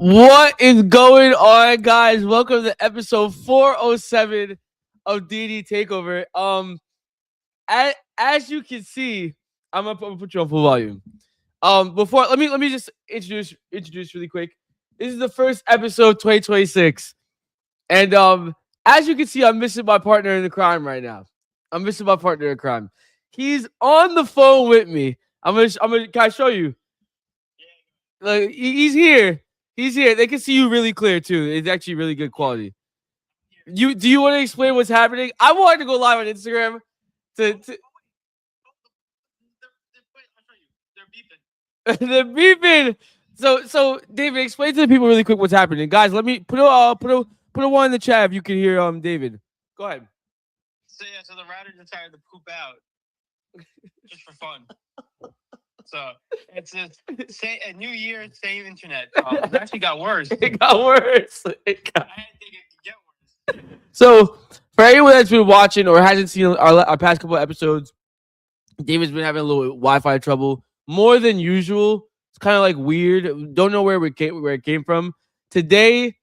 What is going on, guys? Welcome to episode 407 of D&E Takeover. As you can see, I'm gonna put you on full volume. Before let me just introduce really quick. This is the first episode 2026, and as you can see, I'm missing my partner in the crime right now. I'm missing my partner in crime. He's on the phone with me. I'm gonna. Can I show you? Like he's here. He's here. They can see you really clear too. It's actually really good quality. You want to explain what's happening? I wanted to go live on Instagram to the beeping. So David, explain to the people really quick what's happening, guys. Let me put a one in the chat if you can hear David. Go ahead. So the router decided to poop out just for fun. So it's just a new year, same internet. It actually got worse. It got worse. I didn't think it could get worse. So for anyone that's been watching or hasn't seen our past couple of episodes, David's been having a little Wi-Fi trouble, more than usual. It's kind of like weird. Don't know where it came from. Today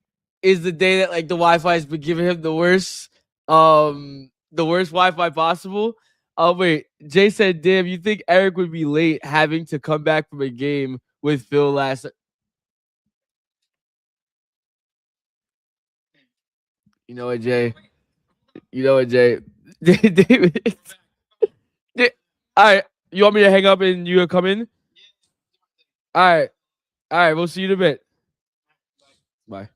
is the day that like the Wi-Fi has been giving him the worst Wi-Fi possible. Oh wait, Jay said, "Damn, you think Eric would be late having to come back from a game with Phil last?" You know what, Jay? You know what, Jay? David. All right, you want me to hang up and you come in? All right, we'll see you in a bit. Bye.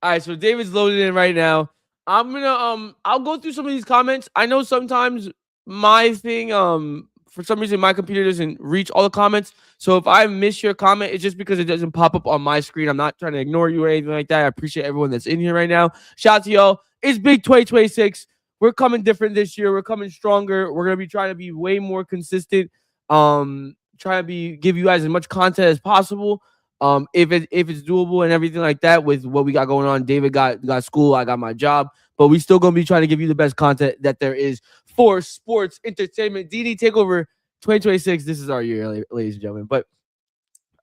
All right, so David's loaded in right now. I'm gonna I'll go through some of these comments. I know sometimes my thing for some reason my computer doesn't reach all the comments. So if I miss your comment, it's just because it doesn't pop up on my screen. I'm not trying to ignore you or anything like that. I appreciate everyone that's in here right now. Shout out to y'all. It's big 2026. We're coming different this year. We're coming stronger. We're gonna be trying to be way more consistent. Trying to give you guys as much content as possible. If it's doable and everything like that with what we got going on. David got school, I got my job, but we still gonna be trying to give you the best content that there is for sports entertainment. D&E Takeover 2026. This is our year, ladies and gentlemen. But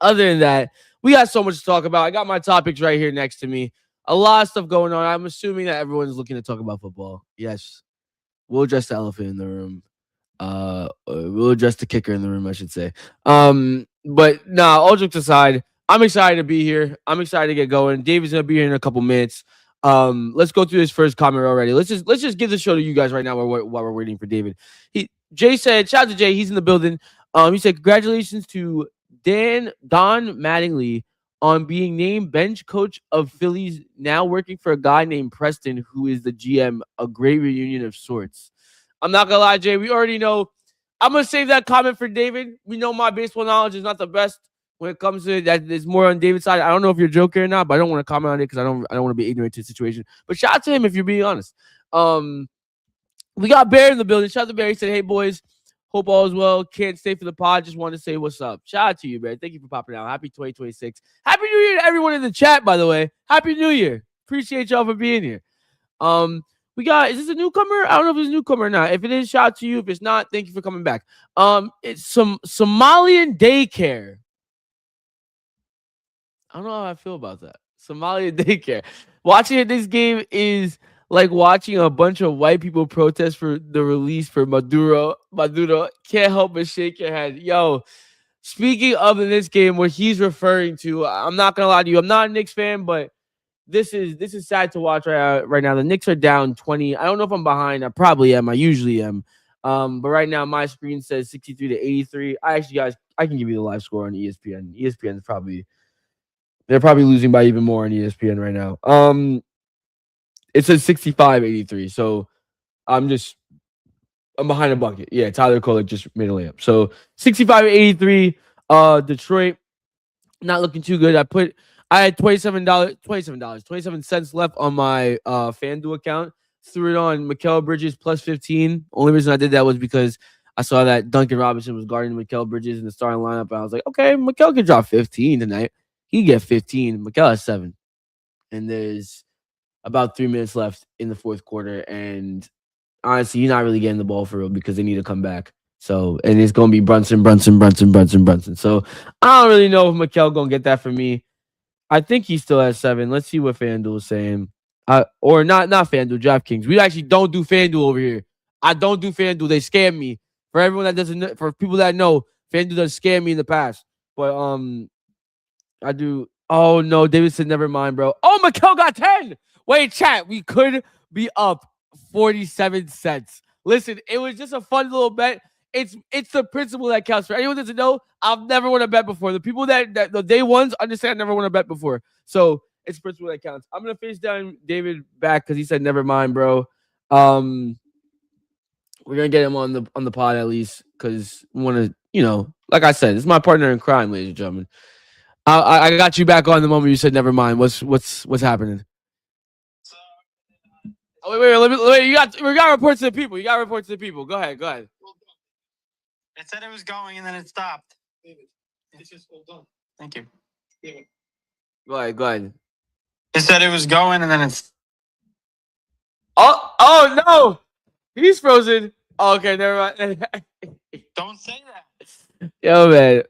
other than that, we got so much to talk about. I got my topics right here next to me. A lot of stuff going on. I'm assuming that everyone's looking to talk about football. Yes, we'll address the elephant in the room. We'll address the kicker in the room, I should say. But nah, all jokes aside, I'm excited to be here. I'm excited to get going. David's gonna be here in a couple minutes. Let's go through this first comment already. Let's just give the show to you guys right now while we're waiting for David. Jay said, shout out to Jay, he's in the building. He said, congratulations to Don Mattingly on being named bench coach of Phillies, now working for a guy named Preston, who is the GM. A great reunion of sorts. I'm not gonna lie, Jay. We already know. I'm gonna save that comment for David. We know my baseball knowledge is not the best when it comes to that. It's more on David's side. I don't know if you're joking or not, but I don't want to comment on it because I don't want to be ignorant to the situation. But shout out to him if you're being honest. We got Bear in the building. Shout out to Bear. He said, "Hey boys, hope all is well. Can't stay for the pod. Just wanted to say what's up." Shout out to you, Bear. Thank you for popping out. Happy 2026. Happy New Year to everyone in the chat, by the way. Happy New Year. Appreciate y'all for being here. We got, is this a newcomer? I don't know if it's a newcomer or not. If it is, shout out to you. If it's not, thank you for coming back. It's some Somalian daycare. I don't know how I feel about that. Somalian daycare. Watching this game is like watching a bunch of white people protest for the release for Maduro. Can't help but shake your head. Yo, speaking of in this game, what he's referring to, I'm not gonna lie to you. I'm not a Knicks fan, but this is sad to watch right now. The Knicks are down 20. I don't know if I'm behind. I probably am. I usually am. But right now my screen says 63 to 83. I can give you the live score on ESPN. ESPN is they're probably losing by even more on ESPN right now. It says 65-83. So I'm behind a bucket. Yeah, Tyler Kolek just made a layup. So 65-83. Detroit not looking too good. I had $27 left on my FanDuel account. Threw it on Mikal Bridges plus 15. Only reason I did that was because I saw that Duncan Robinson was guarding Mikal Bridges in the starting lineup. And I was like, okay, Mikal can drop 15 tonight. He can get 15. Mikal has 7. And there's about 3 minutes left in the fourth quarter. And honestly, you're not really getting the ball for real because they need to come back. So, and it's going to be Brunson. So I don't really know if Mikal going to get that for me. I think he still has 7. Let's see what FanDuel is saying. Or not FanDuel, DraftKings. We actually don't do FanDuel over here. I don't do FanDuel. They scam me. For everyone that doesn't know, for people that know, FanDuel does scam me in the past. But I do. Oh no, David said never mind, bro. Oh, Mikel got 10. Wait, chat. We could be up 47 cents. Listen, it was just a fun little bet. It's the principle that counts. For anyone that doesn't know, I've never won a bet before. The people that the day ones understand I never won a bet before. So it's principle that counts. I'm gonna face down David back because he said never mind, bro. We're gonna get him on the pod at least because we want to, like I said, it's my partner in crime, ladies and gentlemen. I got you back on the moment you said never mind. What's happening? Oh, wait. We got reports to the people. You got reports to the people. Go ahead. It said it was going and then it stopped. It's just well done. Thank you. Go ahead. It said it was going and then it's. Oh no, he's frozen. Oh, okay, never mind. Don't say that. Yo, man.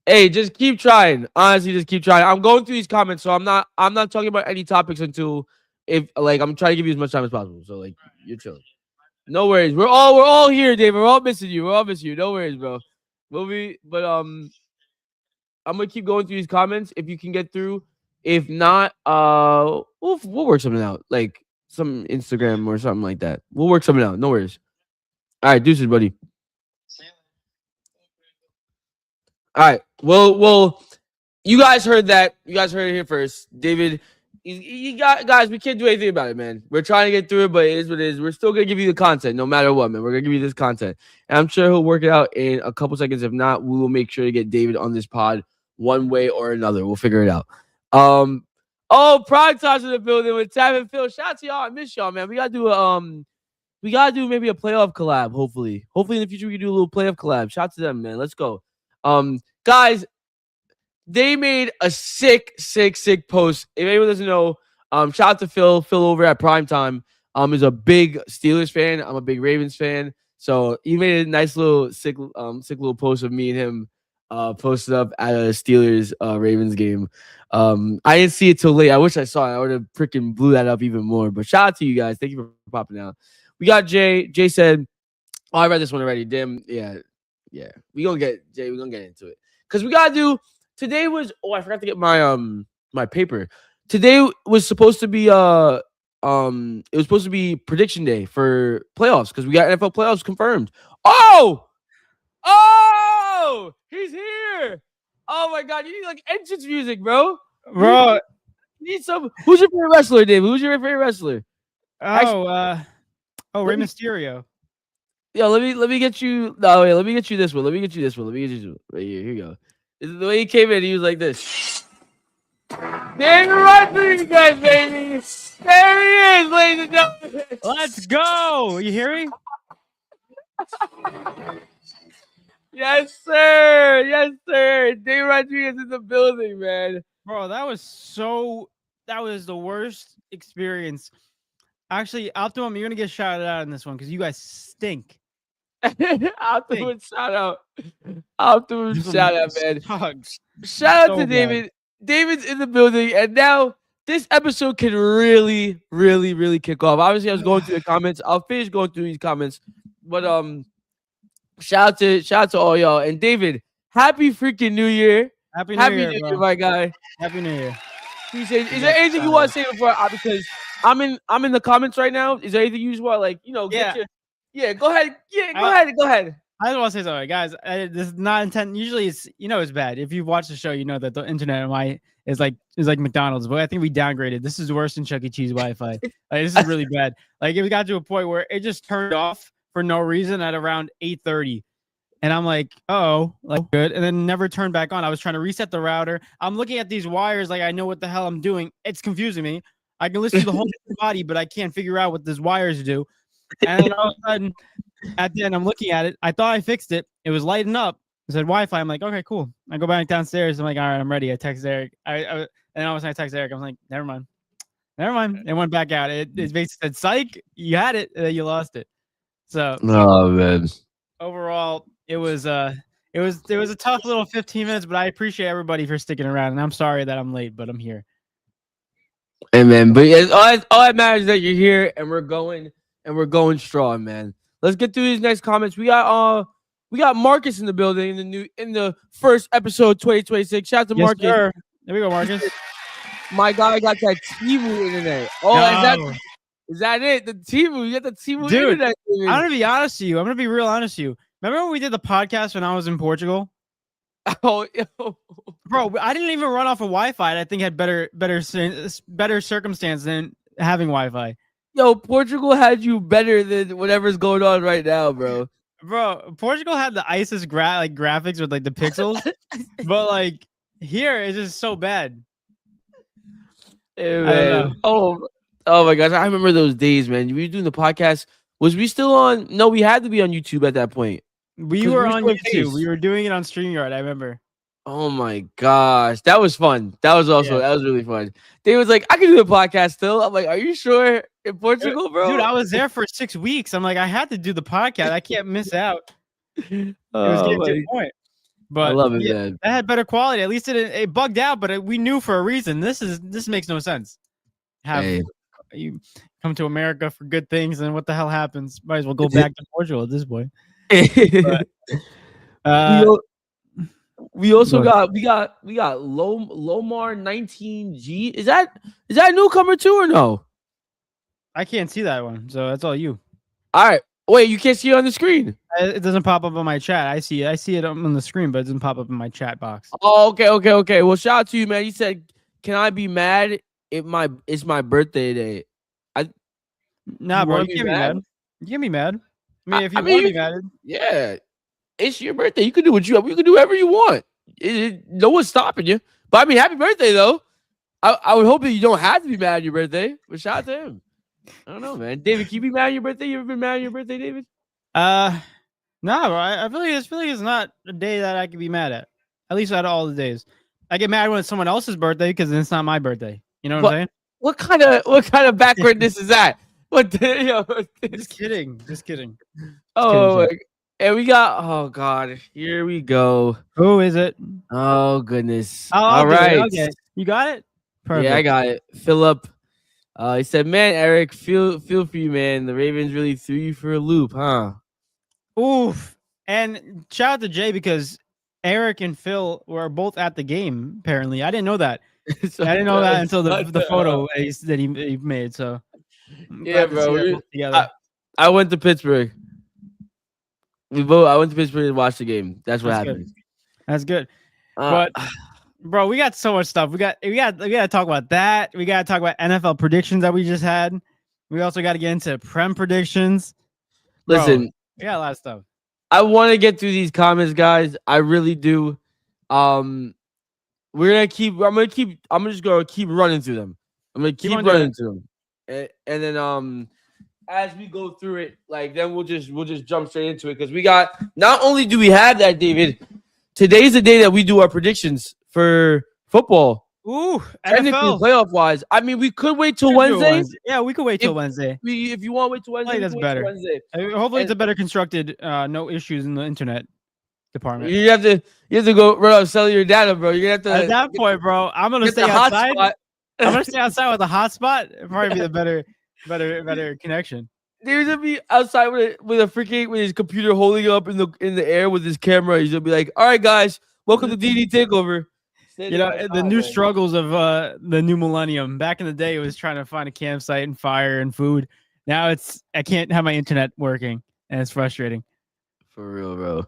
Hey, just keep trying. Honestly, just keep trying. I'm going through these comments, so I'm not talking about any topics until I'm trying to give you as much time as possible. So you're chilling. No worries. We're all here, Dave. We're all missing you. No worries, bro. I'm gonna keep going through these comments if you can get through. If not, we'll work something out, like some Instagram or something like that. We'll work something out. No worries. All right, deuces, buddy. All right. Well, you guys heard that. You guys heard it here first. David, you got guys. We can't do anything about it, man. We're trying to get through it, but it is what it is. We're still gonna give you the content, no matter what, man. We're gonna give you this content, and I'm sure he'll work it out in a couple seconds. If not, we will make sure to get David on this pod one way or another. We'll figure it out. Prime Time's in the building with Tab and Phil. Shout out to y'all. I miss y'all, man. We gotta do maybe a playoff collab. Hopefully in the future we can do a little playoff collab. Shout out to them, man. Let's go. Guys, they made a sick post. If anyone doesn't know, shout out to Phil over at Primetime. Is a big Steelers fan. I'm a big Ravens fan. So he made a nice little sick little post of me and him posted up at a Steelers Ravens game. I didn't see it till late. I wish I saw it. I would have freaking blew that up even more. But shout out to you guys. Thank you for popping out. We got Jay. Jay said, "Oh, I read this one already." Damn, yeah. We're gonna get into it. Because we gotta do today was I forgot to get my my paper. Today was supposed to be it was supposed to be prediction day for playoffs because we got NFL playoffs confirmed. Oh, he's here. Oh my god, you need like entrance music, bro. Bro, you need some. Who's your favorite wrestler, David? Who's your favorite wrestler? Rey Mysterio. Yo, let me get you. No, wait, let me get you this one. Let me get you this one. Right here. Here you go. The way he came in, he was like this. David Rodriguez, baby. There he is, ladies and gentlemen. Let's go. You hear me? Yes, sir. David Rodriguez in the building, man. Bro, that was the worst experience. Actually, Optimum, you're gonna get shouted out in this one because you guys stink. Optimum shout out. Optimum shout out, man. Shout out to David. David's in the building, and now this episode can really kick off. Obviously, I was going through the comments. I'll finish going through these comments, but shout out to all y'all. And David, happy freaking New Year! Happy New Year, my guy. Happy New Year. Is there anything you want to say before? Because I'm in the comments right now. Is there anything you just want go ahead. Go ahead. I just want to say something, guys. This is not intent. Usually, it's bad. If you've watched the show, you know that the internet is like McDonald's. But I think we downgraded. This is worse than Chuck E. Cheese Wi-Fi. This is really bad. It got to a point where it just turned off for no reason at around 8:30, and I'm like, good, and then never turned back on. I was trying to reset the router. I'm looking at these wires like I know what the hell I'm doing. It's confusing me. I can listen to the whole body, but I can't figure out what these wires do. And then all of a sudden, at the end, I'm looking at it. I thought I fixed it. It was lighting up. It said Wi-Fi. I'm like, okay, cool. I go back downstairs. I'm like, all right, I'm ready. I text Eric. And I was going to text Eric. I was like, never mind. It went back out. It basically said, psych, you had it, you lost it. So, oh man. Overall, it was a tough little 15 minutes, but I appreciate everybody for sticking around. And I'm sorry that I'm late, but I'm here. Hey man, but yeah, all that matters is that you're here and we're going strong, man. Let's get through these next comments. We got Marcus in the building in the first episode 2026. Shout out to Yes, Marcus. sir. There we go, Marcus. My guy got that Timu internet. Oh, Yo. is that it? The Timu, you got the Timu Dude, internet. I'm gonna be honest with you. I'm gonna be real honest with you. Remember when we did the podcast when I was in Portugal? Oh, yo. Bro, I didn't even run off of Wi-Fi. I think had better circumstance than having Wi-Fi. Yo, Portugal had you better than whatever's going on right now, bro. Bro, Portugal had the ISIS graphics with like the pixels, but like here it's just so bad. Hey, I don't know. man. Oh my gosh, I remember those days, man. We were doing the podcast. Was we still on? No, we had to be on YouTube at that point. We 'Cause were we on still in YouTube. Pace. We were doing it on StreamYard. I remember. Oh my gosh, that was fun. That was Yeah. that was really fun. They was like, I can do the podcast still. I'm like, are you sure in Portugal, bro? Dude, I was there for 6 weeks. I'm like, I had to do the podcast. I can't miss out. It was Oh getting to my, a point. But I love it, yeah, man. that had better quality. At least it bugged out, but we knew for a reason. This makes no sense. Hey. You come to America for good things, and what the hell happens? Might as well go back to Portugal at this point. We also got Lomar 19G. Is that a newcomer too or no? I can't see that one, so that's all you. All right. Wait, you can't see it on the screen. It doesn't pop up on my chat. I see it on the screen, but it doesn't pop up in my chat box. Oh, okay. Well, shout out to you, man. You said, "Can I be mad? It's my birthday day." Nah, You bro, wanna you be can't be mad? mad. You can't be mad. I mean, if you I mean, want to be mad, Yeah, it's your birthday. You can do you can do whatever you want. No one's stopping you. But I mean, happy birthday though. I would hope that you don't have to be mad at your birthday. But shout out to him. I don't know, man. David, can you be mad at your birthday? You ever been mad at your birthday, David? nah, bro. I feel like it's not a day that I can be mad at. At least out of all the days, I get mad when it's someone else's birthday because it's not my birthday. You know what I'm saying? What kind of backwardness is that? What the, Just kidding. Oh, and we got. Oh God, here we go. Who is it? Oh goodness. Oh, All right. Okay, you got it. Perfect. Yeah, I got it. Philip. He said, "Man, Eric, feel for you, man. The Ravens really threw you for a loop, huh?" Oof. And shout out to Jay because Eric and Phil were both at the game. Apparently, I didn't know that. I didn't know that until the photo that he made. So I'm Yeah, glad to see bro. them both together. I went to Pittsburgh. I went to Pittsburgh to watch the game. That's what That's happened. That's good. Uh, But bro, we got so much stuff. We got to talk about that. We got to talk about NFL predictions that we just had. We also got to get into Prem predictions. Bro, listen, we got a lot of stuff. I want to get through these comments, guys. I really do. I'm just gonna keep running through them. I'm gonna keep on running through them, and then as we go through it, like then we'll just jump straight into it because we got. Not only do we have that, David. Today's the day that we do our predictions for football. Ooh, Technically, NFL. playoff wise, I mean, we could wait till Could do Wednesday. Yeah, we could wait till Wednesday. If you want to wait till Wednesday, I think that's we can wait till better. Wednesday. Hopefully, it's a better constructed, no issues in the internet department. You have to go run out sell your data, bro. You're gonna have At to that point, bro, I'm gonna get stay the outside. hotspot. I'm gonna stay outside with a hotspot. It'd probably be the better connection. There's gonna be outside with his computer holding up in the air with his camera. He's gonna be like, "All right, guys, welcome to D&E Takeover." You know, the new struggles of the new millennium. Back in the day, it was trying to find a campsite and fire and food. Now I can't have my internet working, and it's frustrating. For real, bro.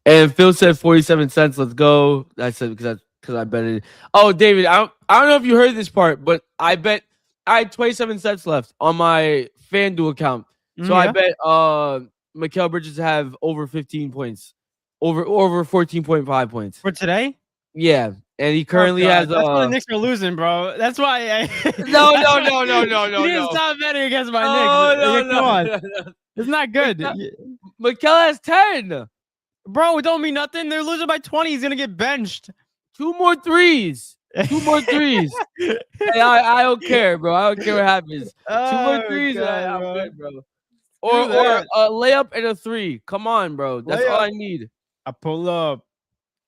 And Phil said 47 cents. Let's go. I said because I bet it. Oh, David, I don't know if you heard this part, but I bet I had 27 cents left on my FanDuel account. So I bet Mikal Bridges have over 15 points, over 14.5 points For today? Yeah, and he currently has. That's why the Knicks are losing, bro. That's why. No. You didn't stop betting against my Knicks. Come on. It's not good. Mikal has 10. Bro, it don't mean nothing. They're losing by 20. He's gonna get benched. 2 more threes. Hey, I don't care, bro. I don't care what happens. 2 more threes. I'm good, bro. Or a layup and a 3. Come on, bro. That's all I need. I pull up.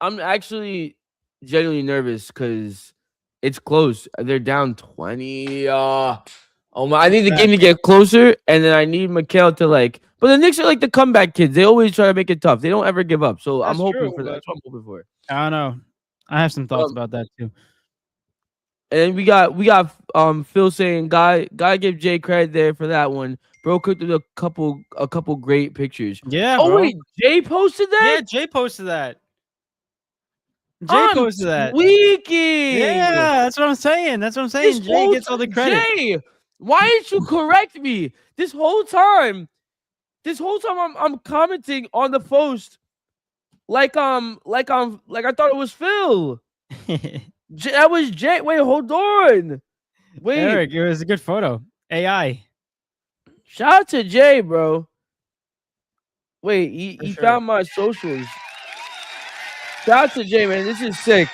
I'm actually genuinely nervous because It's close. They're down 20. Oh my! I need the game to get closer, and then I need Mikhail to like. But the Knicks are like the comeback kids. They always try to make it tough. They don't ever give up. So I'm That's hoping true, for that. but That's what I'm hoping for. I don't know. I have some thoughts about that too. And we got Phil saying gotta give Jay credit there for that one. Bro cooked with a couple great pictures. Yeah, Oh bro. wait, Jay posted that? Yeah, Jay posted that. Jay I'm posted that. tweaking. Yeah, that's what I'm saying. That's what I'm saying. Jay gets all the credit. Jay, why didn't you correct me this whole time? This whole time I'm commenting on the post like I thought it was Phil. That was Jay. Wait, hold on. Wait, Eric, it was a good photo. AI. shout out to Jay, bro. Wait, he sure. found my socials. Shout out to Jay, man. This is sick.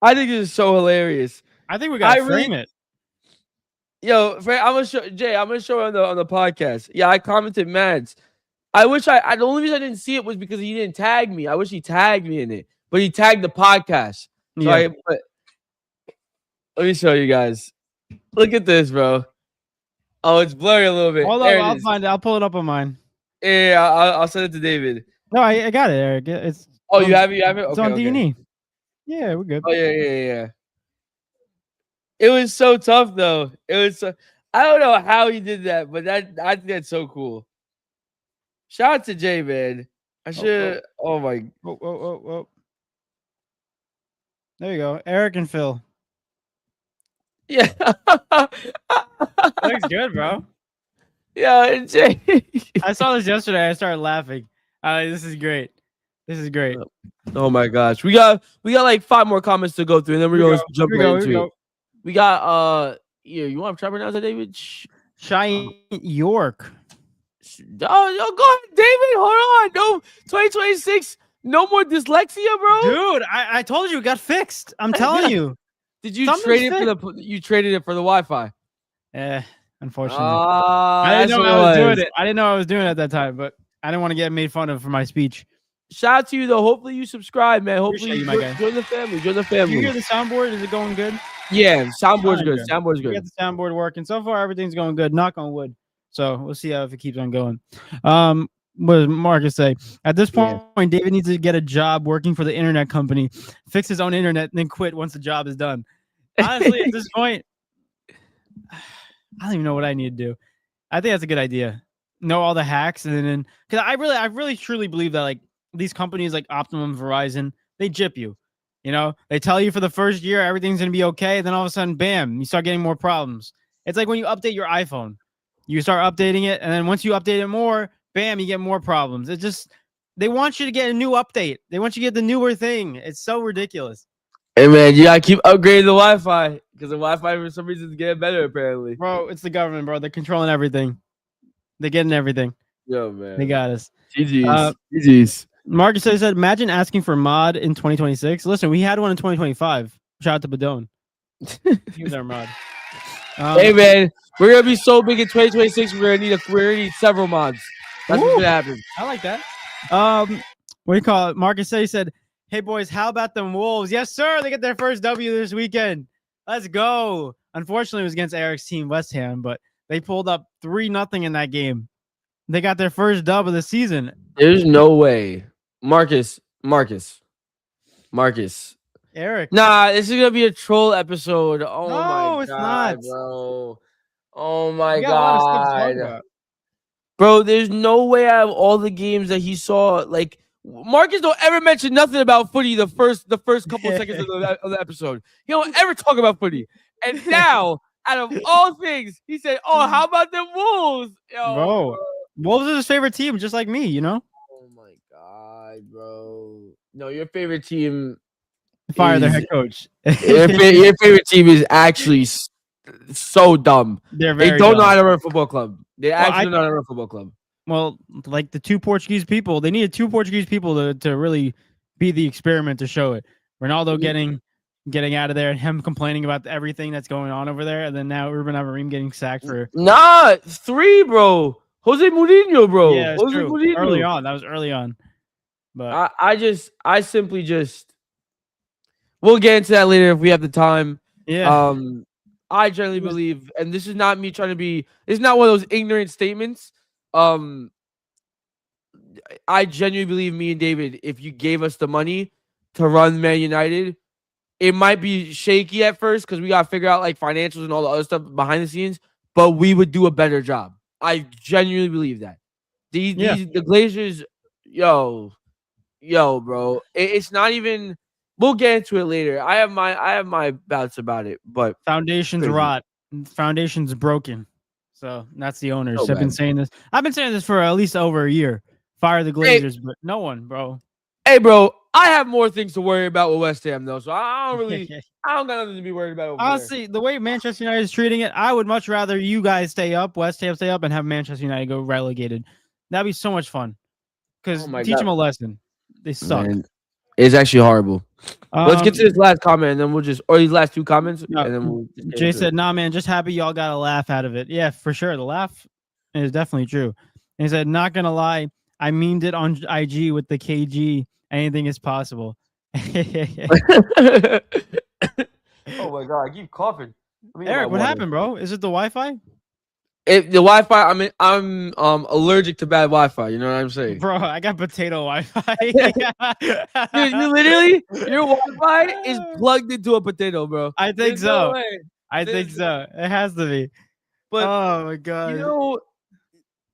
I think this is so hilarious. I think we gotta frame it. Yo, Frank, I'm gonna show Jay. I'm gonna show it on the podcast. Yeah, I commented Mads. I wish I the only reason I didn't see it was because he didn't tag me. I wish he tagged me in it, but he tagged the podcast. So Yeah. let me show you guys. Look at this, bro. Oh, it's blurry a little bit. Hold There on, it I'll is. find it. I'll pull it up on mine. Yeah, I'll send it to David. No, I got it, Eric. It's Oh, you have it? You have it? it's Okay, on okay. D&E. Yeah, we're good. Oh yeah. It was so tough though. It was. I don't know how he did that, but I think that's so cool. Shout out to Jay, man. I should. Oh my. Whoa. There you go. Eric and Phil. Yeah. Looks good, bro. Yeah, Jay. I saw this yesterday. I started laughing. This is great. This is great. Oh my gosh. We got like 5 more comments to go through, and then we're Here we gonna go. jump Here we right go. into Here we it. go. We got yeah, you want to try to pronounce that, David? Cheyenne York. Oh, go ahead, David. Hold on. No, 2026. No more dyslexia, bro. Dude, I told you it got fixed. I'm telling you. Did you Something's trade it for you traded it for the Wi-Fi? Unfortunately. I I didn't know I was doing it. I didn't know I was doing it at that time, but I didn't want to get made fun of for my speech. Shout out to you though. Hopefully you subscribe, man. Hopefully Appreciate you, my guy. join the family. Join the Do family. you hear the soundboard? Is it going good? Yeah, soundboard's good. Okay. Soundboard's We good. got the soundboard working. So far, everything's going good. Knock on wood. So we'll see how if it keeps on going. What does Marcus say? At this point, David needs to get a job working for the internet company, fix his own internet, and then quit once the job is done. Honestly, at this point, I don't even know what I need to do. I think that's a good idea. Know all the hacks, and then because I really truly believe that like these companies like Optimum, Verizon, they jip you. You know, they tell you for the first year everything's gonna be okay, then all of a sudden, bam, you start getting more problems. It's like when you update your iPhone, you start updating it, and then once you update it more, bam, you get more problems. It's just they want you to get a new update. They want you to get the newer thing. It's so ridiculous. Hey man, you gotta keep upgrading the Wi-Fi because the Wi-Fi for some reason is getting better apparently. Bro, it's the government, bro. They're controlling everything. They're getting everything. Yo man, They got us. GG's. Marcus said, imagine asking for mod in 2026. Listen, we had one in 2025. Shout out to Badone. He was our mod. Hey man, we're gonna be so big in 2026. We're gonna need several mods. That's what's gonna happen. I like that. What do you call it? Marcus said, he said, hey boys, how about them Wolves? Yes, sir. They get their first W this weekend. Let's go. Unfortunately, it was against Eric's team, West Ham, but they pulled up 3-0 in that game. They got their first dub of the season. There's no way, Marcus. Eric. Nah, this is gonna be a troll episode. Oh No, my it's god, not. bro. Oh my We got a lot of stuff to talk god. about. Bro, there's no way out of all the games that he saw, like Marcus don't ever mention nothing about footy the first couple of seconds of the episode. He don't ever talk about footy. And now, out of all things, he said, oh, how about them Wolves? Yo, Bro, Wolves is his favorite team, just like me, you know? Oh my god, bro. No, your favorite team Fire their is- head coach. your favorite team is actually so dumb. They're They very don't know dumb. how to run a football club. They actually I- don't know how to run a football club. Well, like the 2 Portuguese people, they needed 2 Portuguese people to really be the experiment to show it. Ronaldo getting out of there and him complaining about everything that's going on over there, and then now Ruben Amorim getting sacked for 3, bro. Jose Mourinho, bro. yeah, it's Jose true. Mourinho. Early on, that was early on. But I simply just we'll get into that later if we have the time. Yeah. I generally believe, and this is not me trying to be. It's not one of those ignorant statements. I genuinely believe, me and David, if you gave us the money to run Man United, it might be shaky at first because we got to figure out like financials and all the other stuff behind the scenes, but we would do a better job. I genuinely believe that. Yeah. The Glazers, yo, bro. It's not even. We'll get into it later. I have my doubts about it, but Foundations crazy. rot. Foundations broken. So that's the owners. So I've been bad. saying this. I've been saying this for at least over a year. Fire the Hey, Glazers, but no one, bro. hey, bro. I have more things to worry about with West Ham though, so I don't got nothing to be worried about over there. Honestly, the way Manchester United is treating it, I would much rather you guys stay up, West Ham stay up, and have Manchester United go relegated. That'd be so much fun. Because Oh my teach God. them a lesson. They suck. Man, it's actually horrible. Let's get to this last comment, and then we'll just, or these last two comments, no, and then we'll. Just get Jay into said, it. "Nah, man, just happy y'all got a laugh out of it." Yeah, for sure. The laugh is definitely true. And he said, "Not gonna lie, I memed it on IG with the KG. Anything is possible." Oh my God, I keep coughing. Eric, what happened, bro? Is it the Wi-Fi? The Wi-Fi. I mean, I'm allergic to bad Wi-Fi. You know what I'm saying? Bro, I got potato Wi-Fi. You literally, your Wi-Fi is plugged into a potato, bro. I think There's so. no way. I think so. It has to be. But Oh my God. you know,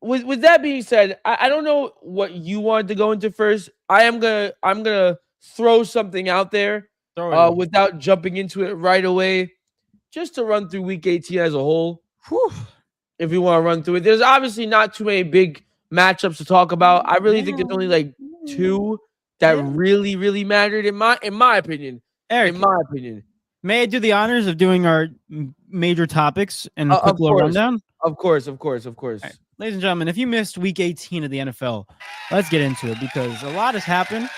with that being said, I don't know what you wanted to go into first. I'm gonna throw something out there, Throw it. without jumping into it right away, just to run through Week 18 as a whole. Whew. If we want to run through it, there's obviously not too many big matchups to talk about. I really think there's only like two that really mattered in my opinion. Eric, In my opinion, may I do the honors of doing our major topics and a quick of little course. rundown? Of course. Right. Ladies and gentlemen, if you missed Week 18 of the NFL, let's get into it because a lot has happened.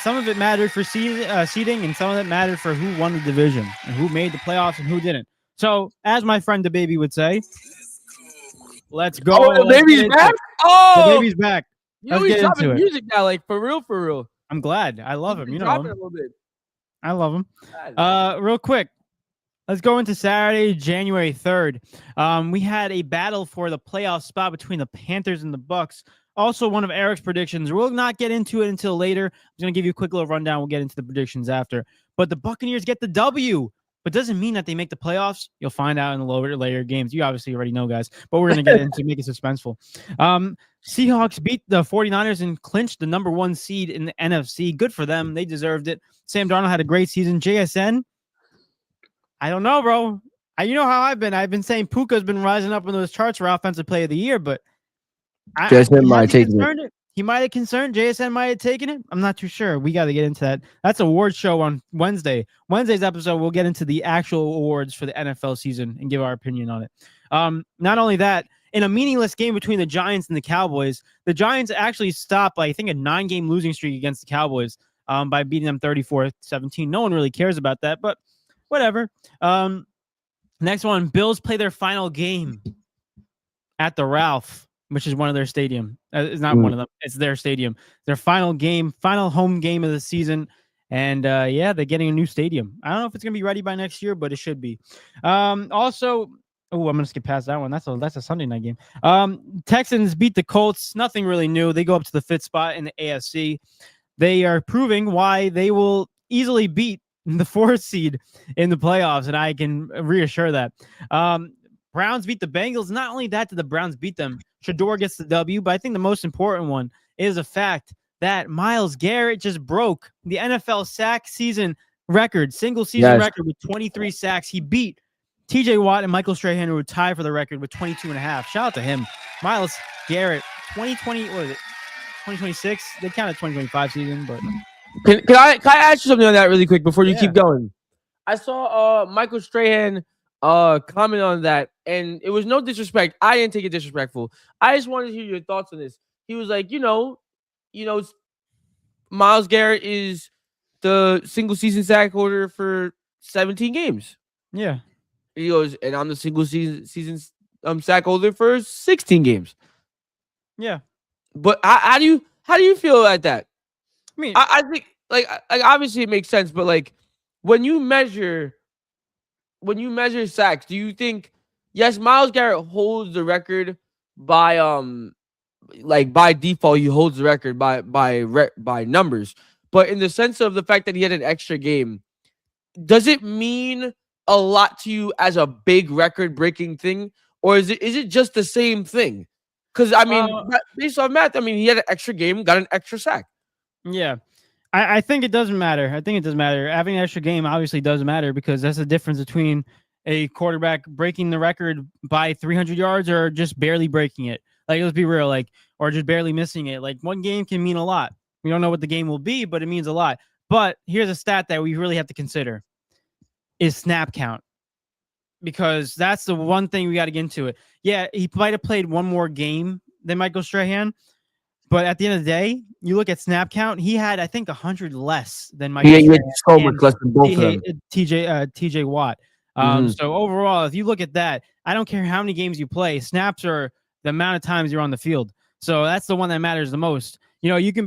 Some of it mattered for seeding, and some of it mattered for who won the division and who made the playoffs and who didn't. So, as my friend the baby would say, let's go. Oh, the baby's back. The baby's back. You know he's dropping music now, like for real. I'm glad. I love him. You know him. A little bit. I love him. Real quick, let's go into Saturday, January 3rd. We had a battle for the playoff spot between the Panthers and the Bucks. Also, one of Eric's predictions. We'll not get into it until later. I'm going to give you a quick little rundown. We'll get into the predictions after. But the Buccaneers get the W. But doesn't mean that they make the playoffs. You'll find out in the later games. You obviously already know, guys. But we're going to get into make it suspenseful. Seahawks beat the 49ers and clinched the number 1 seed in the NFC. Good for them. They deserved it. Sam Darnold had a great season. JSN, I don't know, bro. You know how I've been saying Puka's been rising up in those charts for offensive play of the year, but JSN might have taken it. He might have concerned. JSN might have taken it. I'm not too sure. We got to get into that. That's award show on Wednesday. Wednesday's episode, we'll get into the actual awards for the NFL season and give our opinion on it. Not only that, in a meaningless game between the Giants and the Cowboys, the Giants actually stopped, I think, a 9-game losing streak against the Cowboys by beating them 34-17. No one really cares about that, but whatever. Next one, Bills play their final game at the Ralph, which is one of their stadium. It's not one of them. It's their stadium. Their final home game of the season. And yeah, they're getting a new stadium. I don't know if it's going to be ready by next year, but it should be. Also, I'm going to skip past that one. That's a Sunday night game. Texans beat the Colts. Nothing really new. They go up to the 5th spot in the AFC. They are proving why they will easily beat the 4th seed in the playoffs, and I can reassure that. Browns beat the Bengals. Not only that did the Browns beat them, Shador gets the W, but I think the most important one is the fact that Myles Garrett just broke the NFL sack season record, single season record with 23 sacks. He beat TJ Watt and Michael Strahan, who would tie for the record with 22.5. Shout out to him. Myles Garrett, 2020, what is it? 2026? They counted 2025 season, but Can I ask you something on that really quick before you keep going? I saw Michael Strahan comment on that, and it was no disrespect. I didn't take it disrespectful. I just wanted to hear your thoughts on this. He was like, Myles Garrett is the single season sack holder for 17 games. Yeah. He goes, and I'm the single season sack holder for 16 games. Yeah. But how do you feel about that? I mean, I think like obviously it makes sense, but like when you measure when you measure sacks, do you think yes, Myles Garrett holds the record by like by default he holds the record by numbers, but in the sense of the fact that he had an extra game, does it mean a lot to you as a big record breaking thing, or is it just the same thing? Because I mean, based on math, I mean he had an extra game, got an extra sack. Yeah. I think it doesn't matter. I think it does matter. Having an extra game obviously does matter because that's the difference between a quarterback breaking the record by 300 yards or just barely breaking it. Like, let's be real, like, or just barely missing it. Like, one game can mean a lot. We don't know what the game will be, but it means a lot. But here's a stat that we really have to consider is snap count, because that's the one thing we got to get into it. Yeah, he might have played one more game than Michael Strahan, but at the end of the day, you look at snap count, he had, I think, 100 less than Michael He had Strahan so much less than both of them. TJ Watt. So overall, if you look at that, I don't care how many games you play, snaps are the amount of times you're on the field. So that's the one that matters the most. You know, you can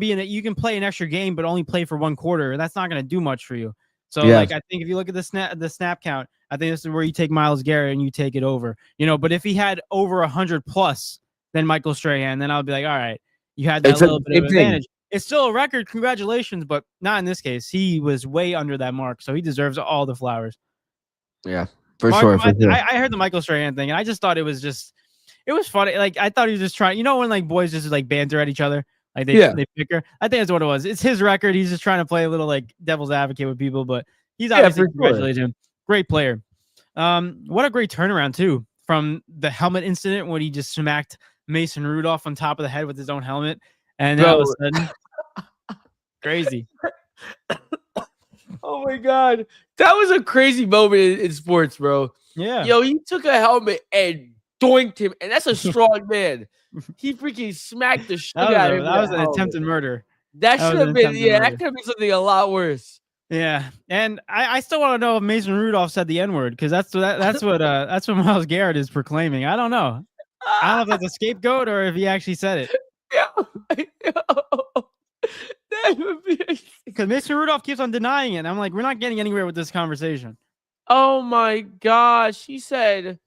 play an extra game, but only play for one quarter. That's not going to do much for you. So like, I think if you look at the snap count, I think this is where you take Myles Garrett and you take it over. You know, but if he had over 100 plus than Michael Strahan, then I'll be like, all right, you had that little bit of advantage. It's still a record, congratulations, but not in this case. He was way under that mark, so he deserves all the flowers. Yeah, for sure. I heard the Michael Strahan thing, and I just thought it was funny. Like, I thought he was just trying, you know, when like boys just like banter at each other, like they bicker. I think that's what it was. It's his record. He's just trying to play a little like devil's advocate with people, but he's obviously congratulating him. Great player. What a great turnaround too from the helmet incident when he just smacked Mason Rudolph on top of the head with his own helmet, and all of a sudden, crazy. Oh my god, that was a crazy moment in sports, bro. Yeah, yo, he took a helmet and doinked him, and that's a strong man. He freaking smacked the shit out of him. That was an attempted murder. That should have been, that could have been something a lot worse. Yeah, and I still want to know if Mason Rudolph said the N-word, because that's what Myles Garrett is proclaiming. I don't know. I don't know if that's a scapegoat or if he actually said it. That would be, because Mason Rudolph keeps on denying it. And I'm like, we're not getting anywhere with this conversation. Oh my gosh, he said,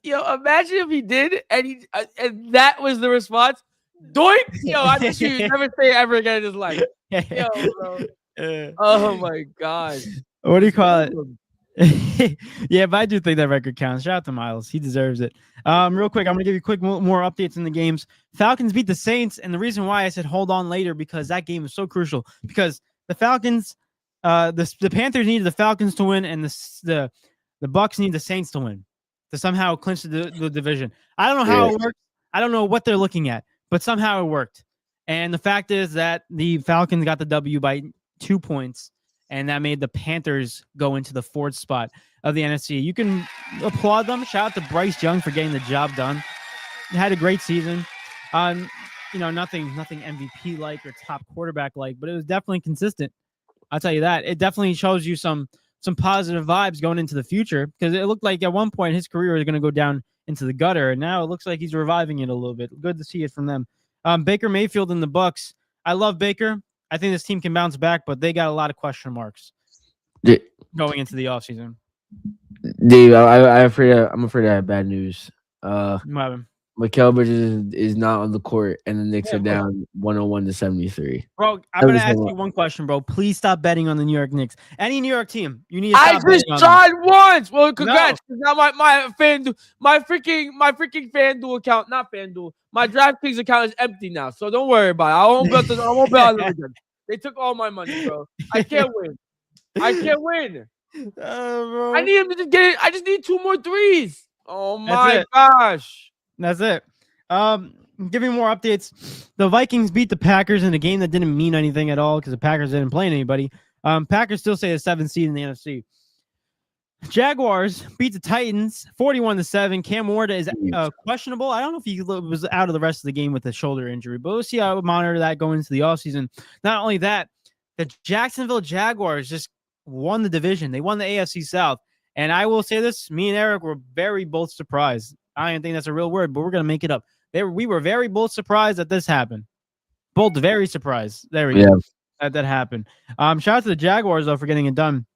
yo, imagine if he did, and that was the response. Doink! Yo, I bet you never say it ever again in his life. Yo, bro. Oh my god. What do you call it? Yeah, but I do think that record counts. Shout out to Myles. He deserves it. Real quick, I'm going to give you quick more updates in the games. Falcons beat the Saints, and the reason why I said hold on later, because that game is so crucial. Because the Falcons, the Panthers needed the Falcons to win, and the Bucs need the Saints to win to somehow clinch the division. I don't know how it works. I don't know what they're looking at, but somehow it worked. And the fact is that the Falcons got the W by 2 points, and that made the Panthers go into the 4th spot of the NFC. You can applaud them. Shout out to Bryce Young for getting the job done. He had a great season. You know, nothing MVP like or top quarterback like, but it was definitely consistent. I'll tell you that. It definitely shows you some positive vibes going into the future, because it looked like at one point his career was going to go down into the gutter, and now it looks like he's reviving it a little bit. Good to see it from them. Baker Mayfield and the Bucs. I love Baker. I think this team can bounce back, but they got a lot of question marks going into the offseason. Dave, I'm afraid I have bad news. Mikal Bridges is not on the court, and the Knicks are down 101-73. Bro, I'm going to ask you one question, bro. Please stop betting on the New York Knicks. Any New York team, you need to stop betting on them. I just tried once. Well, congrats. No. Now my freaking FanDuel account, not FanDuel, my DraftKings account is empty now. So don't worry about it. I won't bet on them again. They took all my money, bro. I can't win. Bro. I need him to just get it. I just need 2 more threes. Oh my gosh. That's it. Giving more updates. The Vikings beat the Packers in a game that didn't mean anything at all because the Packers didn't play anybody. Packers still say a 7th seed in the NFC. Jaguars beat the Titans 41-7. Cam Ward is questionable. I don't know if he was out of the rest of the game with a shoulder injury, but we'll see how we monitor that going into the offseason. Not only that, the Jacksonville Jaguars just won the division. They won the AFC South. And I will say this, me and Eric were very both surprised. I don't think that's a real word, but we're going to make it up. We were very both surprised that this happened. Both very surprised. There we go. That happened. Shout out to the Jaguars, though, for getting it done.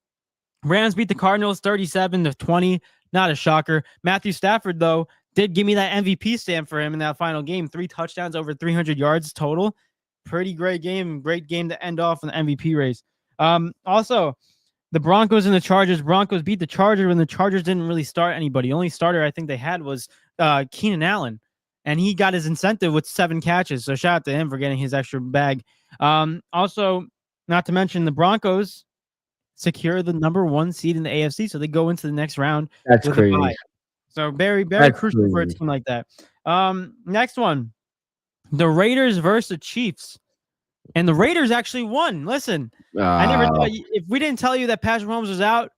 Rams beat the Cardinals 37-20. Not a shocker. Matthew Stafford, though, did give me that MVP stamp for him in that final game. 3 touchdowns, over 300 yards total. Pretty great game. Great game to end off in the MVP race. Also, the Broncos and the Chargers. Broncos beat the Chargers when the Chargers didn't really start anybody. The only starter I think they had was Keenan Allen, and he got his incentive with 7 catches. So shout out to him for getting his extra bag. Also, not to mention the Broncos secure the number 1 seed in the AFC, so they go into the next round. That's with crazy. a bye. So very, very crucial for a team like that. Next one, the Raiders versus the Chiefs, and the Raiders actually won. Listen, I never thought if we didn't tell you that Patrick Mahomes was out,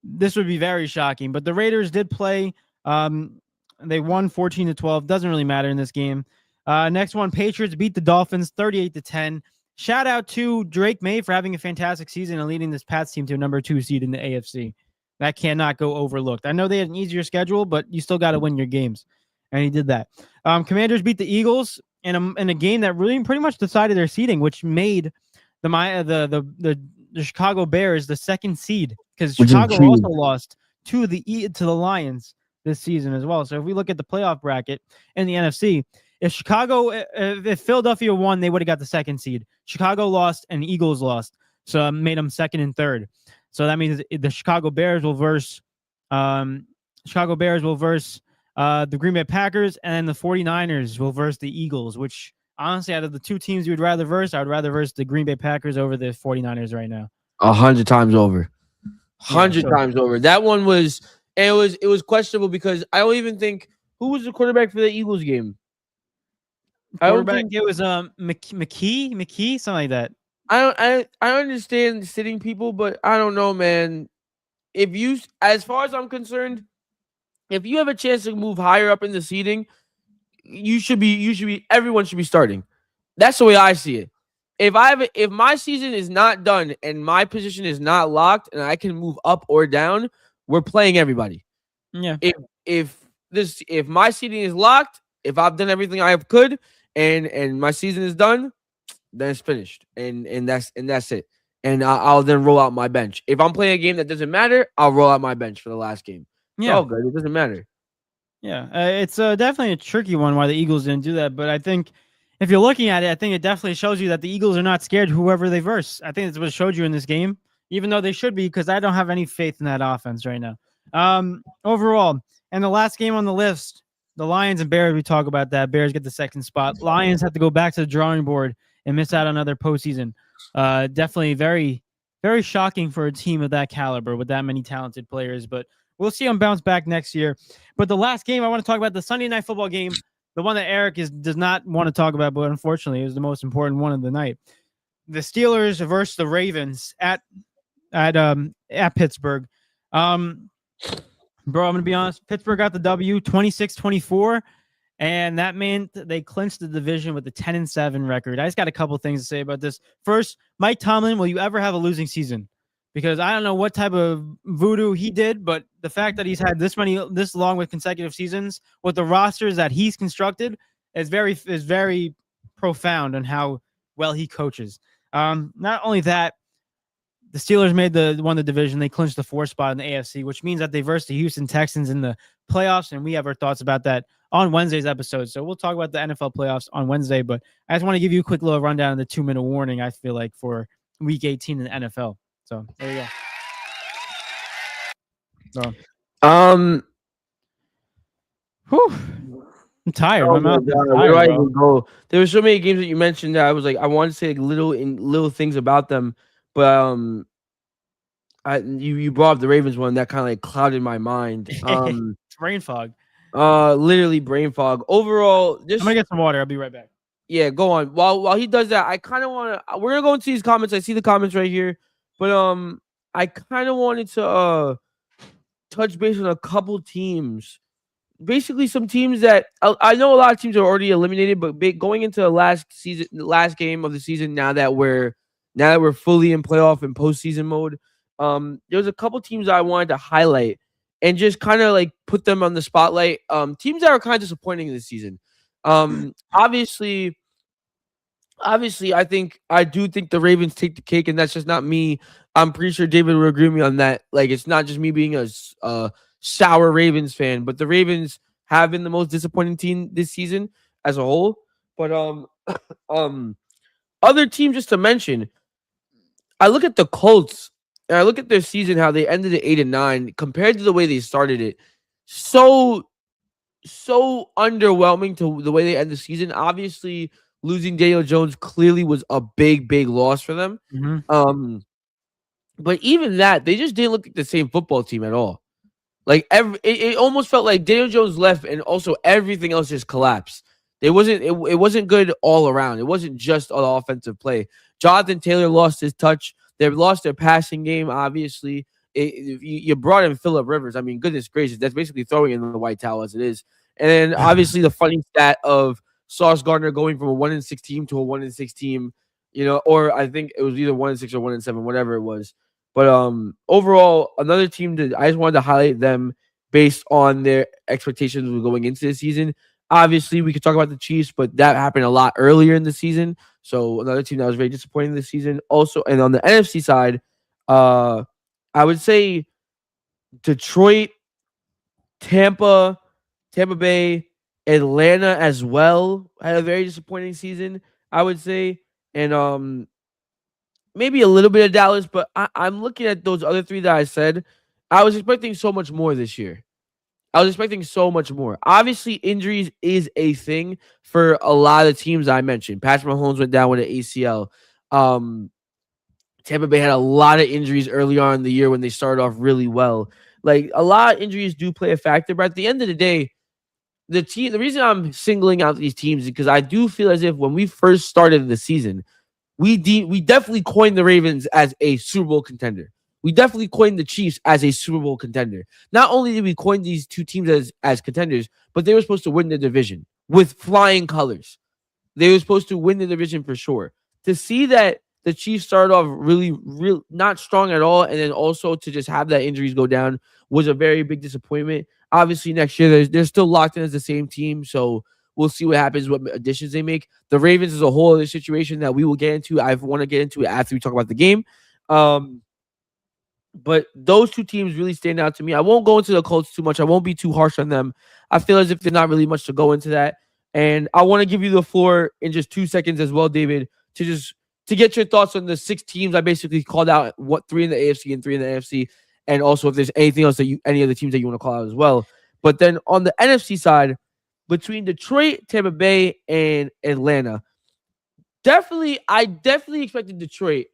this would be very shocking. But the Raiders did play. They won 14-12. Doesn't really matter in this game. Next one, Patriots beat the Dolphins 38-10. Shout out to Drake May for having a fantastic season and leading this Pats team to a number 2 seed in the AFC. That cannot go overlooked. I know they had an easier schedule, but you still got to win your games. And he did that. Commanders beat the Eagles in a game that really pretty much decided their seeding, which made the Chicago Bears the 2nd seed, because Chicago also lost to the Lions this season as well. So if we look at the playoff bracket in the NFC, if Philadelphia won, they would have got the 2nd seed. Chicago lost and Eagles lost, so made them 2nd and 3rd. So that means the Chicago Bears will verse the Green Bay Packers, and then the 49ers will verse the Eagles, which honestly, out of the 2 teams you would rather verse, I would rather verse the Green Bay Packers over the 49ers right now. 100 times over. 100 times over. That one was, and it was questionable because I don't even think, who was the quarterback for the Eagles game? Quarterback, it was McKee, something like that. I understand sitting people, but I don't know, man. As far as I'm concerned, if you have a chance to move higher up in the seeding, everyone should be starting. That's the way I see it. If my season is not done and my position is not locked and I can move up or down, we're playing everybody. Yeah. If my seeding is locked, if I've done everything I could and my season is done, then it's finished. And that's it. And I'll then roll out my bench. If I'm playing a game that doesn't matter, I'll roll out my bench for the last game. Yeah. Oh, good. It doesn't matter. Yeah. It's definitely a tricky one why the Eagles didn't do that. But I think if you're looking at it, I think it definitely shows you that the Eagles are not scared whoever they verse. I think that's what it showed you in this game, even though they should be, because I don't have any faith in that offense right now. Overall, and the last game on the list, the Lions and Bears, we talk about that. Bears get the 2nd spot. Lions have to go back to the drawing board and miss out on another postseason. Definitely very, very shocking for a team of that caliber with that many talented players, but we'll see them bounce back next year. But the last game I want to talk about, the Sunday Night Football game, the one that Eric does not want to talk about, but unfortunately is the most important one of the night. The Steelers versus the Ravens at Pittsburgh. Bro, I'm going to be honest. Pittsburgh got the W 26-24, and that meant they clinched the division with a 10-7 record. I just got a couple things to say about this. First, Mike Tomlin, will you ever have a losing season? Because I don't know what type of voodoo he did, but the fact that he's had this long with consecutive seasons with the rosters that he's constructed is very profound on how well he coaches. Not only that, the Steelers won the division. They clinched the 4th spot in the AFC, which means that they versed the Houston Texans in the playoffs, and we have our thoughts about that on Wednesday's episode. So we'll talk about the NFL playoffs on Wednesday, but I just want to give you a quick little rundown of the 2-minute warning, I feel like, for Week 18 in the NFL. So there you go. Whew. I'm tired. Oh I'm out. where do I even go? There were so many games that you mentioned that I was like, I wanted to say little things about them, but you brought up the Ravens one that kind of like clouded my mind. It's brain fog. Literally brain fog. Overall, I'm gonna get some water. I'll be right back. Yeah, go on. While he does that, I kind of want to. We're gonna go into these comments. I see the comments right here, but I kind of wanted to touch base on a couple teams. Basically, some teams that I know a lot of teams are already eliminated, but going into the last game of the season, now that we're fully in playoff and postseason mode, there's a couple teams I wanted to highlight and just kind of like put them on the spotlight. Teams that are kind of disappointing this season. Obviously, obviously, I do think the Ravens take the cake, and that's just not me. I'm pretty sure David will agree with me on that. Like, it's not just me being a sour Ravens fan, but the Ravens have been the most disappointing team this season as a whole. But um, other teams just to mention, I look at the Colts and I look at their season, how they ended at 8-9 compared to the way they started it. So underwhelming to the way they end the season. Obviously, losing Daniel Jones clearly was a big loss for them. Mm-hmm. But even that, they just didn't look like the same football team at all. Like it almost felt like Daniel Jones left, and also everything else just collapsed. It wasn't good all around. It wasn't just an offensive play. Jonathan Taylor lost his touch. They lost their passing game. Obviously, you brought in Phillip Rivers. I mean, goodness gracious, that's basically throwing in the white towel as it is. And then obviously the funny stat of Sauce Gardner going from a 1-6 team to a 1-6 team. Or I think it was either 1-6 or 1-7, whatever it was. But overall, another team that I just wanted to highlight them based on their expectations going into the season. Obviously, we could talk about the Chiefs, but that happened a lot earlier in the season. So another team that was very disappointing this season. Also, and on the NFC side, I would say Detroit, Tampa Bay, Atlanta as well had a very disappointing season, I would say. And maybe a little bit of Dallas, but I'm looking at those other three that I said. I was expecting so much more this year. I was expecting so much more. Obviously, injuries is a thing for a lot of teams I mentioned. Patrick Mahomes went down with an ACL. Tampa Bay had a lot of injuries early on in the year when they started off really well. Like, a lot of injuries do play a factor, but at the end of the day, the reason I'm singling out these teams is because I do feel as if when we first started the season, we definitely coined the Ravens as a Super Bowl contender. We definitely coined the Chiefs as a Super Bowl contender. Not only did we coin these two teams as contenders, but they were supposed to win the division with flying colors. They were supposed to win the division for sure. To see that the Chiefs started off really not strong at all, and then also to just have that injuries go down was a very big disappointment. Obviously, next year they're still locked in as the same team, so we'll see what happens, what additions they make. The Ravens is a whole other situation that we will get into. I want to get into it after we talk about the game. But those two teams really stand out to me. I won't go into the Colts too much. I won't be too harsh on them. I feel as if there's not really much to go into that. And I want to give you the floor in just 2 seconds as well, David, to get your thoughts on the 6 teams I basically called out, 3 in the AFC and 3 in the NFC, and also if there's anything else any other teams that you want to call out as well. But then on the NFC side, between Detroit, Tampa Bay, and Atlanta, I definitely expected Detroit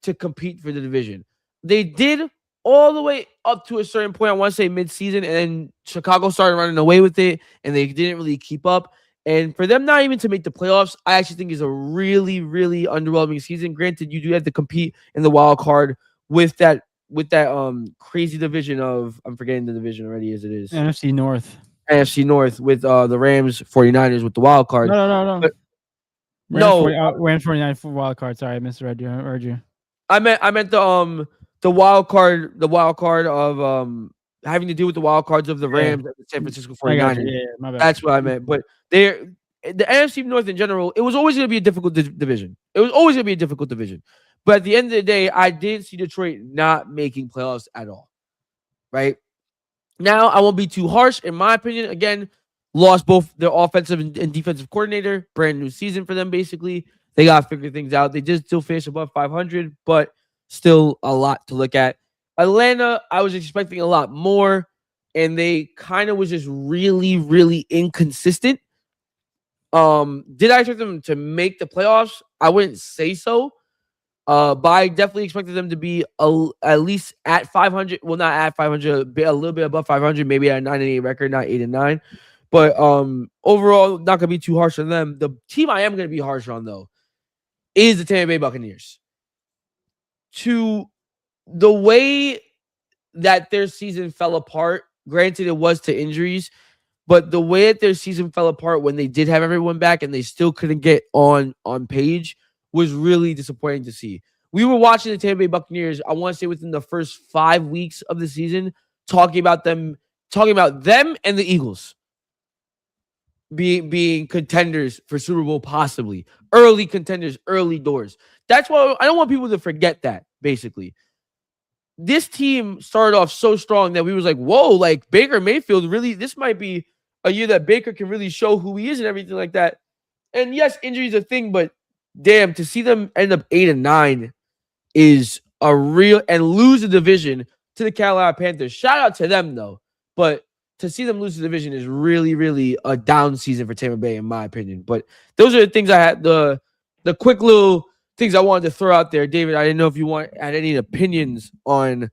to compete for the division. They did all the way up to a certain point, I want to say mid-season, and then Chicago started running away with it, and they didn't really keep up. And for them not even to make the playoffs, I actually think is a really underwhelming season. Granted, you do have to compete in the wild card with that crazy division of, I'm forgetting the division already as it is. NFC North with the Rams, 49ers with the wild card. No. But, Rams 49 for wild card. Sorry, I misread you. I heard you. I meant the wild card of having to do with the wild cards of the Rams and the San Francisco 49ers. Yeah, my bad. That's what I meant. But the NFC North in general, it was always going to be a difficult division. It was always going to be a difficult division. But at the end of the day, I did see Detroit not making playoffs at all. Right? Now, I won't be too harsh. In my opinion, again, lost both their offensive and defensive coordinator. Brand new season for them, basically. They got to figure things out. They did still finish above 500, but still a lot to look at. Atlanta, I was expecting a lot more, and they kind of was just really inconsistent. Did I expect them to make the playoffs? I wouldn't say so. But I definitely expected them to be at least at 500. Well, not at 500, a little bit above 500, maybe at a 9-8 record, not 8-9. But overall, not gonna be too harsh on them. The team I am gonna be harsh on though is the Tampa Bay Buccaneers. To the way that their season fell apart, granted it was to injuries, but the way that their season fell apart when they did have everyone back and they still couldn't get on page was really disappointing to see. We were watching the Tampa Bay Buccaneers, I want to say within the first 5 weeks of the season, talking about them and the Eagles. being contenders for Super Bowl, possibly early contenders, early doors. That's why I don't want people to forget that. Basically, this team started off so strong that we was like, whoa, like Baker Mayfield really, this might be a year that Baker can really show who he is and everything like that. And yes, injuries are a thing, but damn, to see them end up 8-9 is a real, and lose the division to the Carolina Panthers. Shout out to them though, but to see them lose the division is really, really a down season for Tampa Bay, in my opinion. But those are the things I had, the quick little things I wanted to throw out there. David, I didn't know if you had any opinions on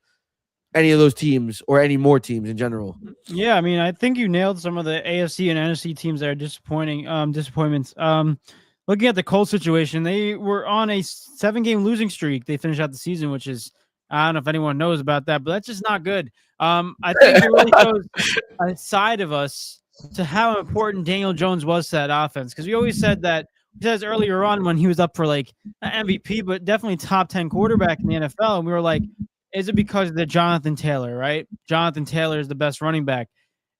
any of those teams or any more teams in general. Yeah, I mean, I think you nailed some of the AFC and NFC teams that are disappointments. Looking at the Colts situation, they were on a 7-game losing streak. They finished out the season, which is, I don't know if anyone knows about that, but that's just not good. I think it really shows a side of us to how important Daniel Jones was to that offense. Because we always said that, he says earlier on when he was up for like an MVP, but definitely top 10 quarterback in the NFL. And we were like, is it because of the Jonathan Taylor, right? Jonathan Taylor is the best running back.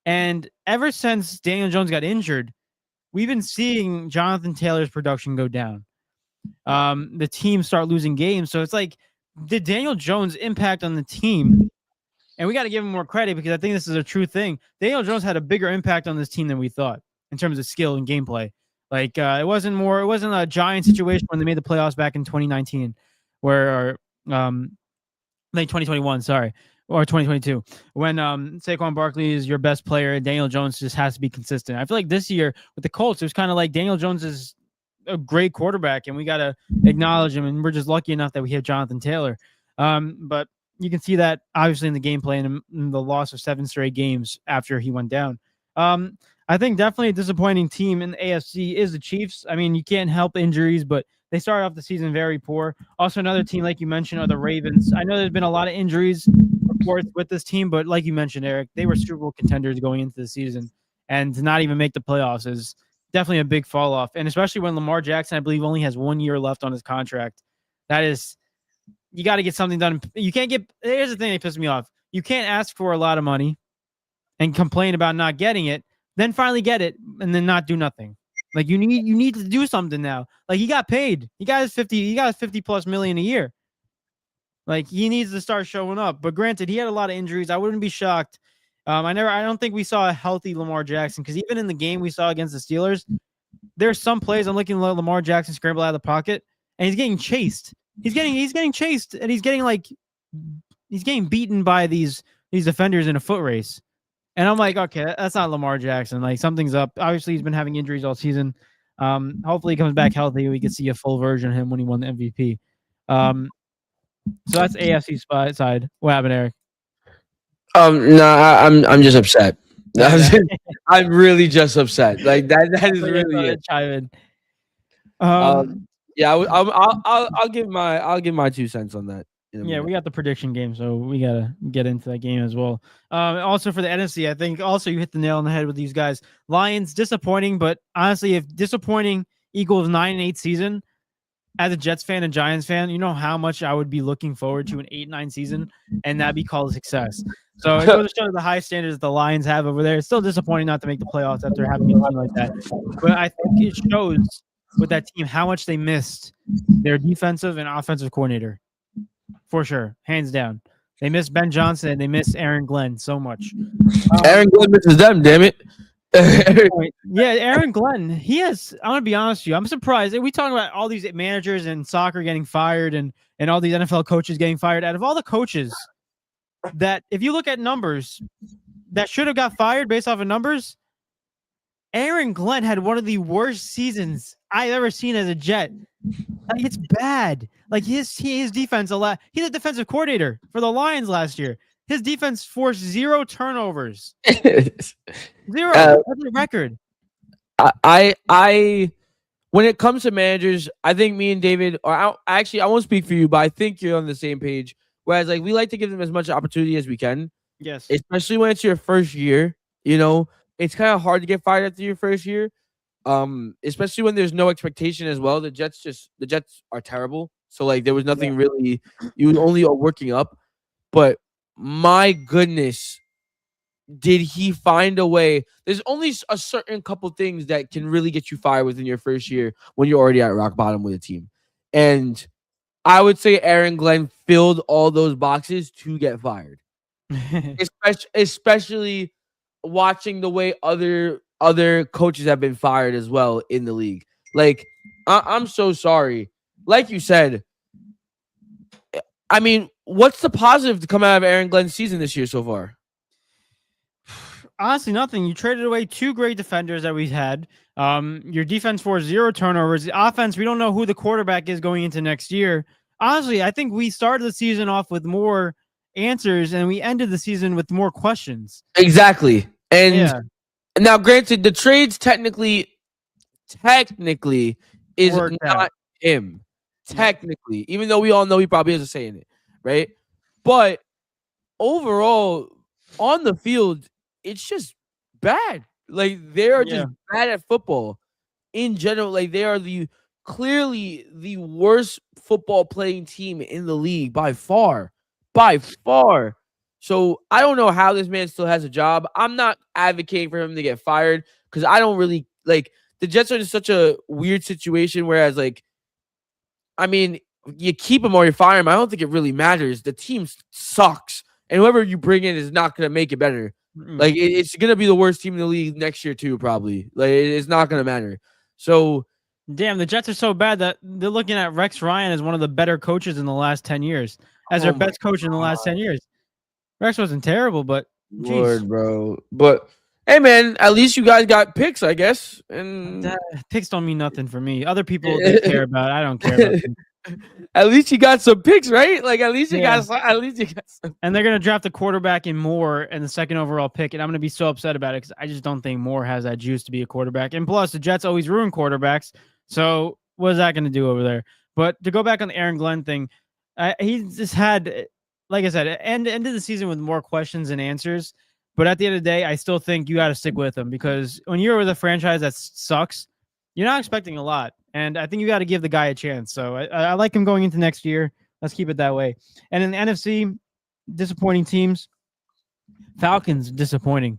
And ever since Daniel Jones got injured, we've been seeing Jonathan Taylor's production go down. The team start losing games. So it's like, did Daniel Jones' impact on the team? And we got to give him more credit because I think this is a true thing. Daniel Jones had a bigger impact on this team than we thought in terms of skill and gameplay. Like it wasn't a giant situation when they made the playoffs back in 2019, where like 2021, sorry, or 2022, when Saquon Barkley is your best player, Daniel Jones just has to be consistent. I feel like this year with the Colts, it was kind of like Daniel Jones is a great quarterback, and we got to acknowledge him, and we're just lucky enough that we have Jonathan Taylor. But you can see that obviously in the gameplay and in the loss of 7 straight games after he went down. I think definitely a disappointing team in the AFC is the Chiefs. I mean, you can't help injuries, but they started off the season very poor. Also, another team, like you mentioned, are the Ravens. I know there's been a lot of injuries reports with this team, but like you mentioned, Eric, they were Super Bowl contenders going into the season, and to not even make the playoffs is definitely a big fall off. And especially when Lamar Jackson, I believe, only has 1 year left on his contract. That is, you got to get something done. You can't get, here's the thing that pisses me off. You can't ask for a lot of money and complain about not getting it, then finally get it, and then not do nothing. Like you need to do something now. Like he got paid. He got his 50 plus million a year. Like he needs to start showing up. But granted, he had a lot of injuries. I wouldn't be shocked. I don't think we saw a healthy Lamar Jackson, because even in the game we saw against the Steelers, there's some plays I'm looking at Lamar Jackson scramble out of the pocket, and he's getting chased. He's getting chased, and he's getting beaten by these defenders in a foot race. And I'm like, okay, that's not Lamar Jackson. Like something's up. Obviously, he's been having injuries all season. Hopefully, he comes back healthy. We can see a full version of him when he won the MVP. So that's AFC side. What happened, Eric? No, I'm just upset. I'm really just upset. Like that is really it. Chime in. Yeah, I'll give my 2 cents on that. Yeah, we got the prediction game, so we gotta get into that game as well. Also for the NFC, I think also you hit the nail on the head with these guys. Lions, disappointing, but honestly, if disappointing equals 9-8 season, as a Jets fan and Giants fan, you know how much I would be looking forward to an 8-9 season, and that'd be called a success. So it goes to show the high standards the Lions have over there. It's still disappointing not to make the playoffs after having a team like that, but I think it shows with that team how much they missed their defensive and offensive coordinator. For sure, hands down. They miss Ben Johnson and they miss Aaron Glenn so much. Aaron Glenn misses them, damn it. Yeah, Aaron Glenn. He has. I'm gonna be honest with you. I'm surprised. We talk about all these managers and soccer getting fired and all these NFL coaches getting fired. Out of all the coaches that, if you look at numbers, that should have got fired based off of numbers, Aaron Glenn had one of the worst seasons I've ever seen as a Jet. Like, it's bad. Like his defense he's a defensive coordinator for the Lions last year. His defense forced 0 turnovers. 0. That's a record. I when it comes to managers, I think me and David, or I won't speak for you, but I think you're on the same page. Whereas, like, we like to give them as much opportunity as we can. Yes. Especially when it's your first year. You know, it's kind of hard to get fired after your first year. Especially when there's no expectation as well. The Jets are terrible. So like there was nothing really, you only are working up. But my goodness, did he find a way? There's only a certain couple things that can really get you fired within your first year when you're already at rock bottom with a team. And I would say Aaron Glenn filled all those boxes to get fired. Especially watching the way other coaches have been fired as well in the league. Like, I'm so sorry. Like you said, I mean, what's the positive to come out of Aaron Glenn's season this year so far? Honestly, nothing. You traded away 2 great defenders that we had. Your defense forced 0 turnovers. The offense, we don't know who the quarterback is going into next year. Honestly, I think we started the season off with more answers and we ended the season with more questions. Exactly. And now, granted, the trades technically is Worked not out. him. Technically, even though we all know he probably isn't saying it, right? But overall, on the field, it's just bad. Like, they are just bad at football in general. Like, they are clearly the worst football playing team in the league by far. So I don't know how this man still has a job. I'm not advocating for him to get fired because I don't really like the Jets are in such a weird situation. Whereas, like, I mean, you keep him or you fire him. I don't think it really matters. The team sucks, and whoever you bring in is not going to make it better. Like, it's going to be the worst team in the league next year too, probably. Like, it's not going to matter. So, damn, the Jets are so bad that they're looking at Rex Ryan as one of the better coaches in the last 10 years, as their best coach in the last 10 years. Rex wasn't terrible, but Lord, bro. But hey, man, at least you guys got picks, I guess. And picks don't mean nothing for me. Other people they care about. I don't care about them. At least you got some picks, right? Like, at least you got some. And they're gonna draft a quarterback in Moore in the 2nd overall pick, and I'm gonna be so upset about it because I just don't think Moore has that juice to be a quarterback. And plus, the Jets always ruin quarterbacks. So what is that gonna do over there? But to go back on the Aaron Glenn thing, he just had, like I said, ended the season with more questions than answers. But at the end of the day, I still think you got to stick with him because when you're with a franchise that sucks, you're not expecting a lot. And I think you got to give the guy a chance. So I like him going into next year. Let's keep it that way. And in the NFC, disappointing teams. Falcons, disappointing.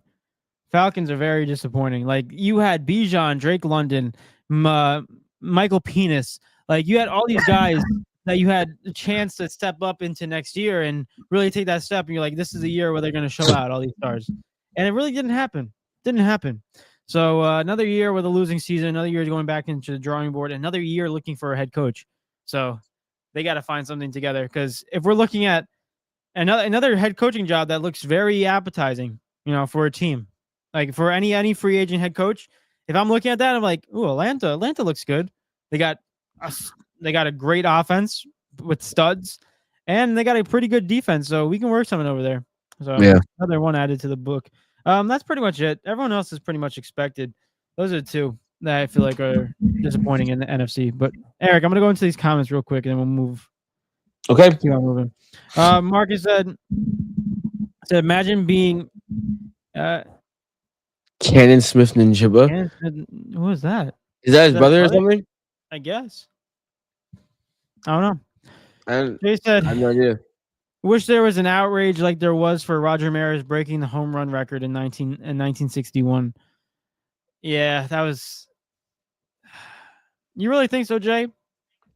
Falcons are very disappointing. Like, you had Bijan, Drake London, Michael Penis. Like, you had all these guys that you had a chance to step up into next year and really take that step. And you're like, this is the year where they're going to show out all these stars. And it really didn't happen. So another year with a losing season, another year going back into the drawing board, another year looking for a head coach. So they got to find something together, because if we're looking at another head coaching job that looks very appetizing, for a team, like for any free agent head coach, if I'm looking at that, I'm like, ooh, Atlanta looks good. They got a great offense with studs, and they got a pretty good defense, so we can work something over there. So another one added to the book. That's pretty much it. Everyone else is pretty much expected. Those are the 2 that I feel like are disappointing in the NFC. But Eric, I'm gonna go into these comments real quick, and then we'll move. Okay. Keep on moving. Marcus said, imagine being Cannon Smith Ninjiba. Who is that? Is that his brother or something? I guess. I don't know. They said, I have no idea. Wish there was an outrage like there was for Roger Maris breaking the home run record in 1961. Yeah, that was. You really think so, Jay?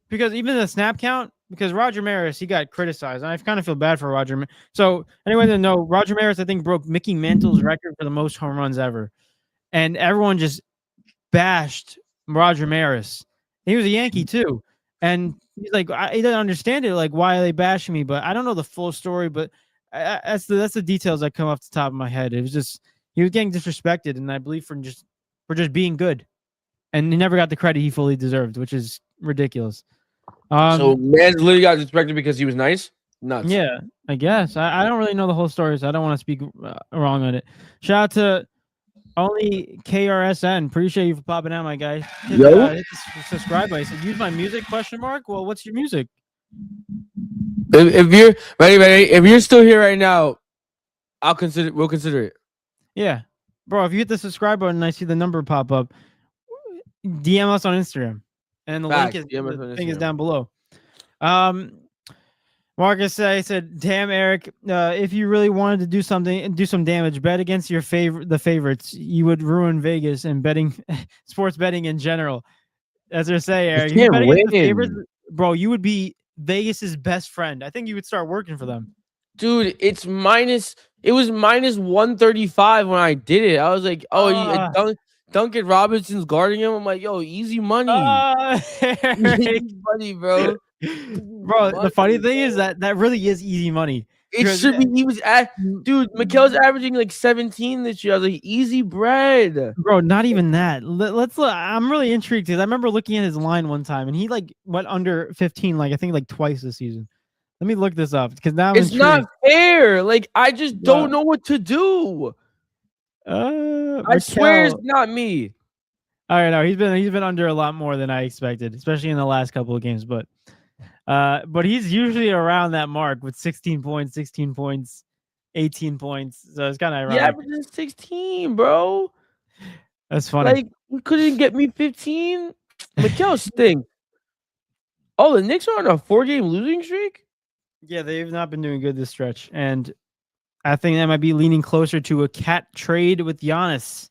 Because even the snap count, because Roger Maris, he got criticized, and I kind of feel bad for Roger. So anyone that know, Roger Maris, I think, broke Mickey Mantle's record for the most home runs ever, and everyone just bashed Roger Maris. He was a Yankee too, and he's like, he doesn't understand it. Like, why are they bashing me? But I don't know the full story. But that's the details that come off the top of my head. It was just he was getting disrespected, and I believe for just being good, and he never got the credit he fully deserved, which is ridiculous. So man literally got disrespected because he was nice. Nuts. Yeah, I guess I don't really know the whole story, so I don't want to speak wrong on it. Shout out to only KRSN. Appreciate you for popping out, my guy. Hit the subscribe button. Said, use my music? ? Well, what's your music? If you're ready, if you're still here right now, we'll consider it. Yeah, bro. If you hit the subscribe button and I see the number pop up, DM us on Instagram, and the link is down below. Marcus, I said, "Damn, Eric, if you really wanted to do something and do some damage, bet against the favorites. You would ruin Vegas and betting, sports betting in general." As I say, I Eric, if you can't bet against the favorites, win. bro, you would be Vegas's best friend. I think you would start working for them. Dude, it was minus 135 when I did it. I was like, oh, Uh, Duncan Robinson's guarding him. I'm like, yo, easy money. Eric. Easy money, bro. Easy Bro, the money, funny thing is bro. that really is easy money. It Because should be. He was at, dude. Mikel's averaging like 17 this year. I was like, easy bread. bro, not even that. Let's look. I'm really intrigued because I remember looking at his line one time and he like went under 15, like I think like twice this season. Let me look this up because now I'm It's not intrigued. fair. Like, I just don't know what to do. I swear it's Mikel. not me. All right, no, he's been under a lot more than I expected, especially in the last couple of games. But he's usually around that mark with 16 points, 16 points, 18 points. So it's kind of He ironic. averaging 16, bro. That's funny. Like, you couldn't get me 15. Mikel stinks. Oh, the Knicks are on a 4-game losing streak? Yeah, they've not been doing good this stretch, and I think that might be leaning closer to a Cat trade with Giannis.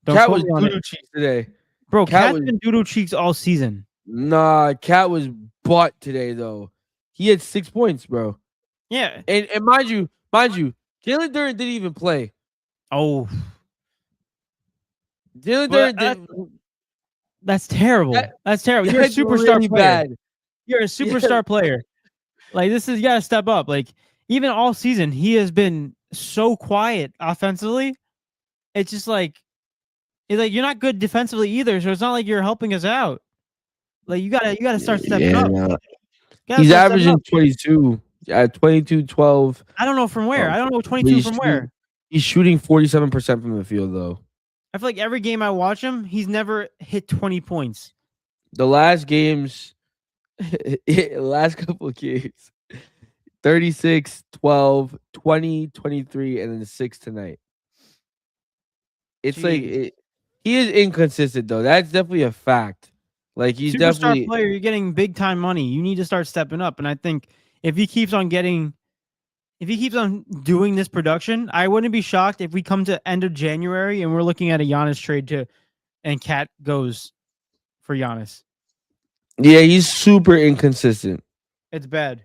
Don't Cat quote was me on it. doodoo cheeks today. Bro, Cat Cat's was- been doodle cheeks all season. Nah, Cat was butt today, though. He had 6 points, bro. Yeah. And mind you, Jalen Durant didn't even play. Oh, Jalen Well, Durant didn't. that's terrible. That's terrible. You're a That's superstar really player. bad. You're a superstar player. Like this is you gotta step up. Like even all season, he has been so quiet offensively. It's just like you're not good defensively either. So it's not like you're helping us out. Like you gotta start stepping up. You gotta He's start stepping averaging up. 22 at 22, 12. I don't know from where. Oh, I don't know 22 he's from shooting- where. He's shooting 47% from the field, though. I feel like every game I watch him, he's never hit 20 points. The last games, last couple of games, 36, 12, 20, 23, and then 6 tonight. It's Jeez. he is inconsistent, though. That's definitely a fact. Like, he's Superstar definitely. player, you're getting big time money. You need to start stepping up. And I think if he keeps on doing this production, I wouldn't be shocked if we come to end of January and we're looking at a Giannis trade and Cat goes for Giannis. Yeah, he's super inconsistent. It's bad.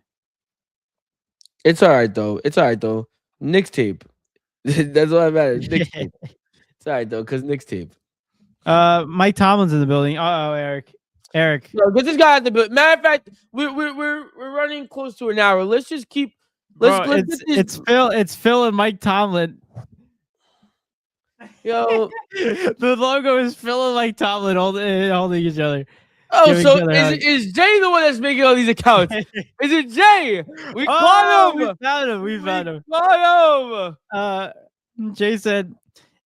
It's all right, though. Knicks tape. That's what matters. Knicks tape. It's all right, though, because Knicks tape. Mike Tomlin's in the building. Uh-oh, Eric. No, get this guy at the building. Matter of fact, we're running close to an hour. Let's just keep. Let's Bro, get this. it's Phil and Mike Tomlin. Yo. The logo is Phil and Mike Tomlin holding each other. Oh, Give so each other hugs. is Jay the one that's making all these accounts? Is it Jay? We caught him. We found him. Caught him. Jay said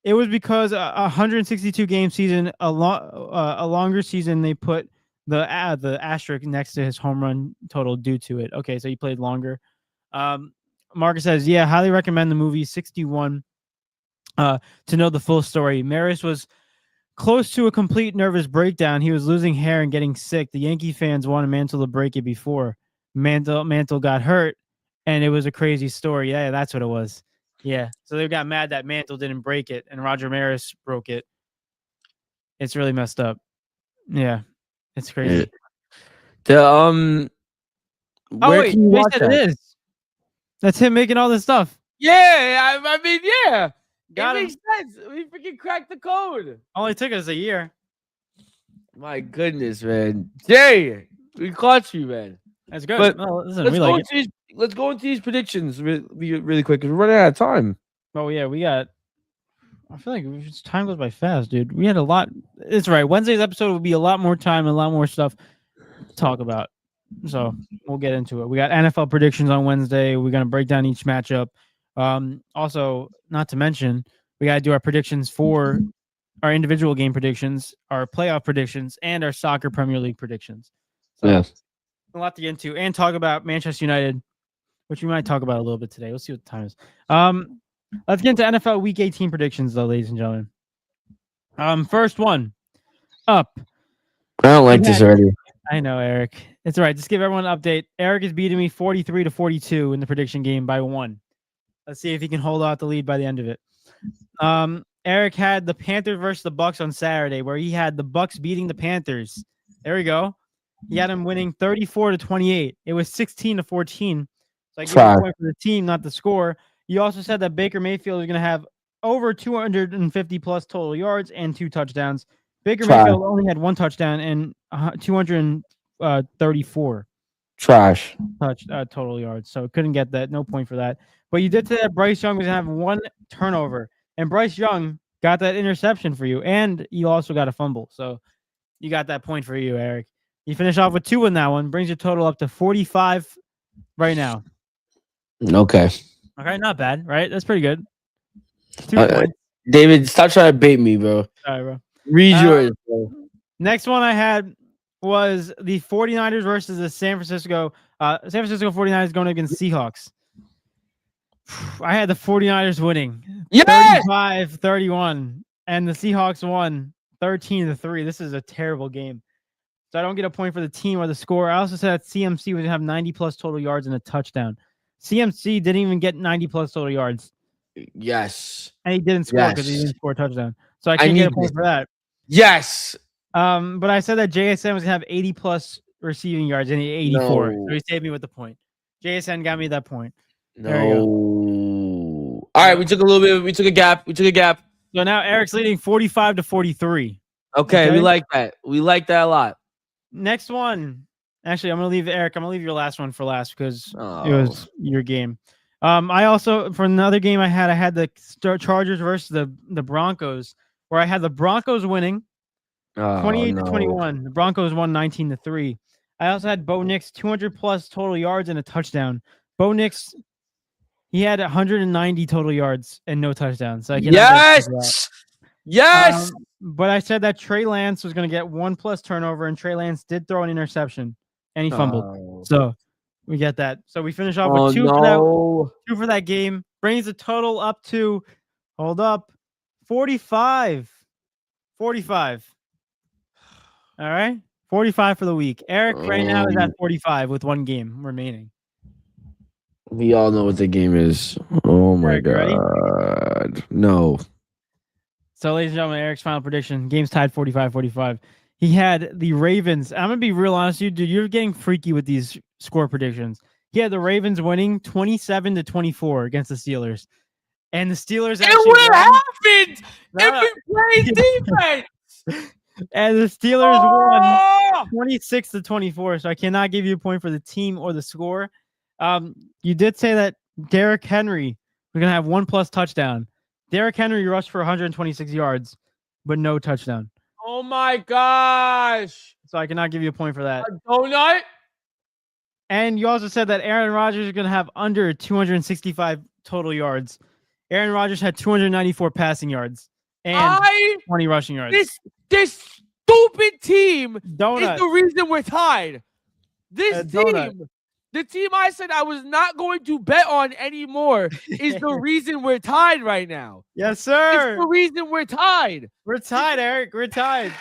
it was because a 162 game season, a longer season, they put the asterisk next to his home run total due to it. Okay, so he played longer. Marcus says, yeah, highly recommend the movie 61 to know the full story. Maris was close to a complete nervous breakdown. He was losing hair and getting sick. The Yankee fans wanted Mantle to break it before Mantle got hurt, and it was a crazy story. Yeah, that's what it was. Yeah, so they got mad that Mantle didn't break it, and Roger Maris broke it. It's really messed up. Yeah, it's crazy. Where wait, can you watch said that? it is. That's him making all this stuff. Yeah, I mean, yeah. Got it him. makes sense. We freaking cracked the code. Only took us a year. My goodness, man. Jay, we caught you, man. That's good. But well, listen, we like it. Let's go into these predictions really quick because we're running out of time. Oh yeah, we got. I feel like time goes by fast, dude. We had a lot. It's right. Wednesday's episode will be a lot more time and a lot more stuff to talk about. So we'll get into it. We got NFL predictions on Wednesday. We're gonna break down each matchup. Also, not to mention, we gotta do our predictions for our individual game predictions, our playoff predictions, and our soccer Premier League predictions. So, Yes. a lot to get into and talk about Manchester United, which we might talk about a little bit today. Let's see what the time is. Let's get into NFL Week 18 predictions, though, ladies and gentlemen. First one up. I don't like this already. I know, Eric. It's all right. Just give everyone an update. Eric is beating me 43-42 in the prediction game by 1. Let's see if he can hold out the lead by the end of it. Eric had the Panthers versus the Bucks on Saturday, where he had the Bucks beating the Panthers. There we go. He had him winning 34-28. It was 16-14. So I give you a point for the team, not the score. You also said that Baker Mayfield is going to have over 250 plus total yards and 2 touchdowns. Baker Mayfield only had 1 touchdown and 234 total yards. So couldn't get that. No point for that. But you did say that Bryce Young was going to have 1 turnover. And Bryce Young got that interception for you. And you also got a fumble. So you got that point for you, Eric. You finish off with 2 in that one. Brings your total up to 45 right now. Okay. Okay, not bad, right? That's pretty good. 2 points. David, stop trying to bait me, bro. Sorry, bro. Read yours, bro. Next one I had was the 49ers versus the San Francisco 49ers going against Seahawks. I had the 49ers winning 35-31, and the Seahawks won 13-3. This is a terrible game. So I don't get a point for the team or the score. I also said that CMC was going to have 90 plus total yards and a touchdown. CMC didn't even get 90 plus total yards. Yes. And he didn't score because he didn't score a touchdown. So I can't get a point for that. Yes. But I said that JSN was going to have 80 plus receiving yards and he 84. No. So he saved me with the point. JSN got me that point. No. All right, we took a little bit. We took a gap. So now Eric's leading 45-43. Okay, we like that. We like that a lot. Next one. Actually, I'm gonna leave Eric. I'm gonna leave your last one for last because it was your game. I also for another game I had the Chargers versus the Broncos, where I had the Broncos winning 28-21. The Broncos won 19-3. I also had Bo Nix 200 plus total yards and a touchdown. Bo Nix, he had 190 total yards and no touchdowns. So yes. But I said that Trey Lance was going to get 1 plus turnover, and Trey Lance did throw an interception, and he fumbled. So we get that. So we finish off with 2 for that game. Brings the total up to, 45. 45. All right? 45 for the week. Eric right now is at 45 with 1 game remaining. We all know what the game is. Oh, my Eric, God. Ready? No. So, ladies and gentlemen, Eric's final prediction. Game's tied 45-45. He had the Ravens. I'm going to be real honest with you, dude. You're getting freaky with these score predictions. He had the Ravens winning 27-24 against the Steelers. And the Steelers actually what happened if we played defense? And the Steelers won 26-24. So I cannot give you a point for the team or the score. You did say that Derrick Henry was going to have 1 plus touchdown. Derrick Henry rushed for 126 yards, but no touchdown. Oh, my gosh. So I cannot give you a point for that. A donut? And you also said that Aaron Rodgers is going to have under 265 total yards. Aaron Rodgers had 294 passing yards and 20 rushing yards. This stupid team is Donut. the reason we're tied. This Donut. team, the team I said I was not going to bet on anymore, is the reason we're tied right now. Yes, sir. It's the reason we're tied. We're tied, Eric. We're tied.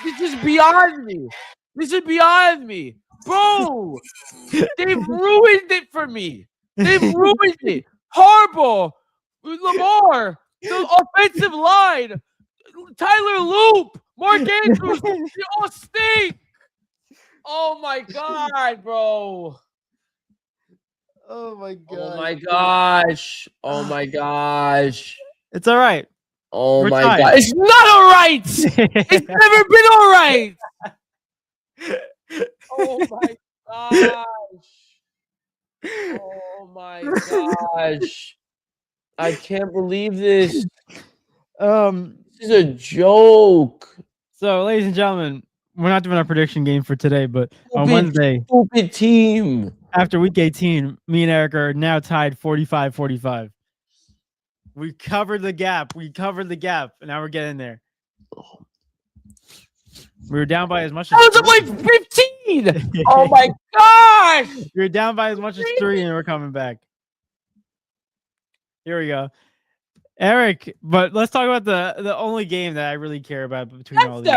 This is beyond me. This is beyond me. Bro, they've ruined it for me. They've ruined it. Harbaugh, Lamar, the offensive line, Tyler Loop, Mark Andrews, they all stink. Oh my God, bro. Oh my God. Oh my gosh. Oh my gosh. It's all right. Oh We're my tied. God. It's not all right. It's never been all right. Oh my gosh. Oh my gosh. I can't believe this. This is a joke. So, ladies and gentlemen, we're not doing our prediction game for today, but on Wednesday, Stupid team. after week 18, me and Eric are now tied 45-45. We covered the gap. And now we're getting there. We were down by as much as I was up like 15. Oh my gosh. We were down by as much as 3, and we're coming back. Here we go. Eric, but let's talk about the only game that I really care about between all these.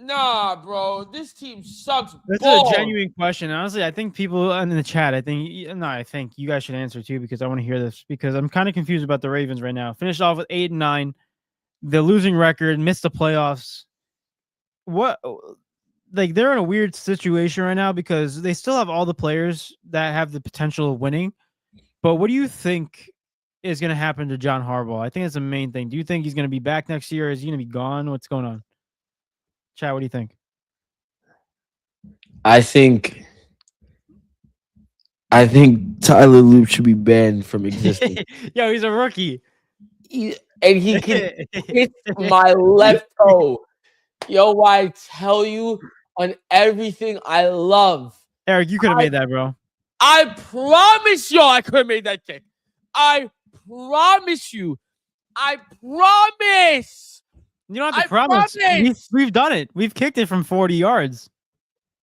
Nah, bro. This team sucks. This is a genuine question. Honestly, I think people in the chat, I think you guys should answer too because I want to hear this because I'm kind of confused about the Ravens right now. Finished off with 8-9, the losing record, missed the playoffs. What like they're in a weird situation right now because they still have all the players that have the potential of winning. But what do you think is going to happen to John Harbaugh? I think that's the main thing. Do you think he's going to be back next year? Is he going to be gone? What's going on? Chad, what do you think? I think Tyler Loop should be banned from existing. Yo, he's a rookie. And he can hit my left toe. Yo, I tell you on everything I love. Eric, you could have made that, bro. I promise you I could have made that kick. I promise you. I promise. You don't have to promise. We've done it. We've kicked it from 40 yards.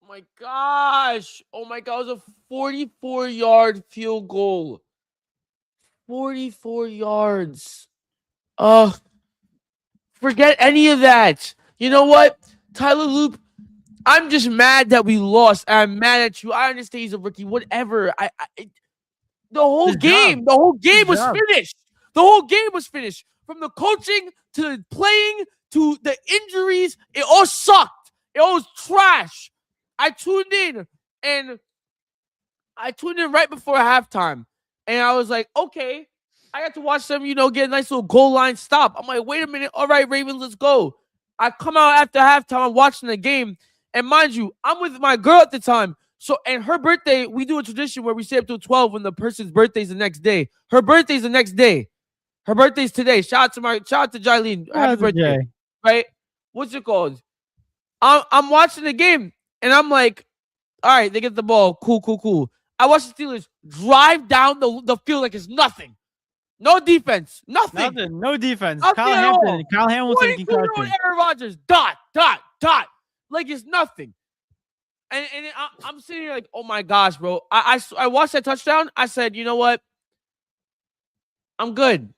Oh my gosh. Oh my God. It was a 44-yard field goal. 44 yards. Forget any of that. You know what? Tyler Loop, I'm just mad that we lost. I'm mad at you. I understand he's a rookie. Whatever. The whole game was finished. The whole game was finished. From the coaching to the playing to the injuries, it all sucked. It all was trash. I tuned in right before halftime. And I was like, okay, I got to watch them, get a nice little goal line stop. I'm like, wait a minute. All right, Ravens, let's go. I come out after halftime, I'm watching the game. And mind you, I'm with my girl at the time. So, and her birthday, we do a tradition where we stay up till 12 when the person's birthday's the next day. Her birthday's the next day. Her birthday's today. Shout out to Jylene. Happy birthday. Right? What's it called? I'm watching the game, and I'm like, all right, they get the ball. Cool. I watch the Steelers drive down the field like it's nothing. No defense. Nothing. No defense. Nothing Kyle Hamilton concussion. Aaron Rodgers. Dot. Like it's nothing. And I'm sitting here like, oh my gosh, bro. I watched that touchdown. I said, you know what? I'm good.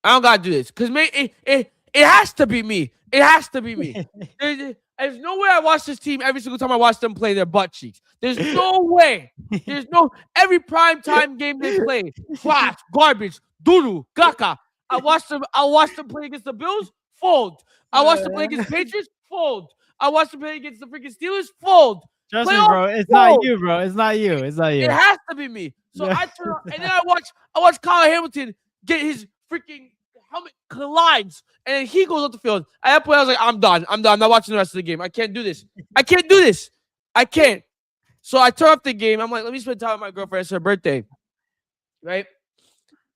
I don't gotta do this because it has to be me. It has to be me. There's no way I watch this team every single time I watch them play their butt cheeks. There's no way. There's no every primetime game they play. Trash, garbage, doo-doo, caca. I watched them play against the Bills, fold. I watched them play against the Patriots, fold. I watched them play against the freaking Steelers, fold. Trust me, bro. It's not you, bro. It's not you. It has to be me. So I turn and then I watch Kyle Hamilton get his freaking helmet collides, and then he goes up the field. At that point, I was like, I'm done. I'm not watching the rest of the game. I can't do this. I can't. So I turn off the game. I'm like, let me spend time with my girlfriend. It's her birthday. Right?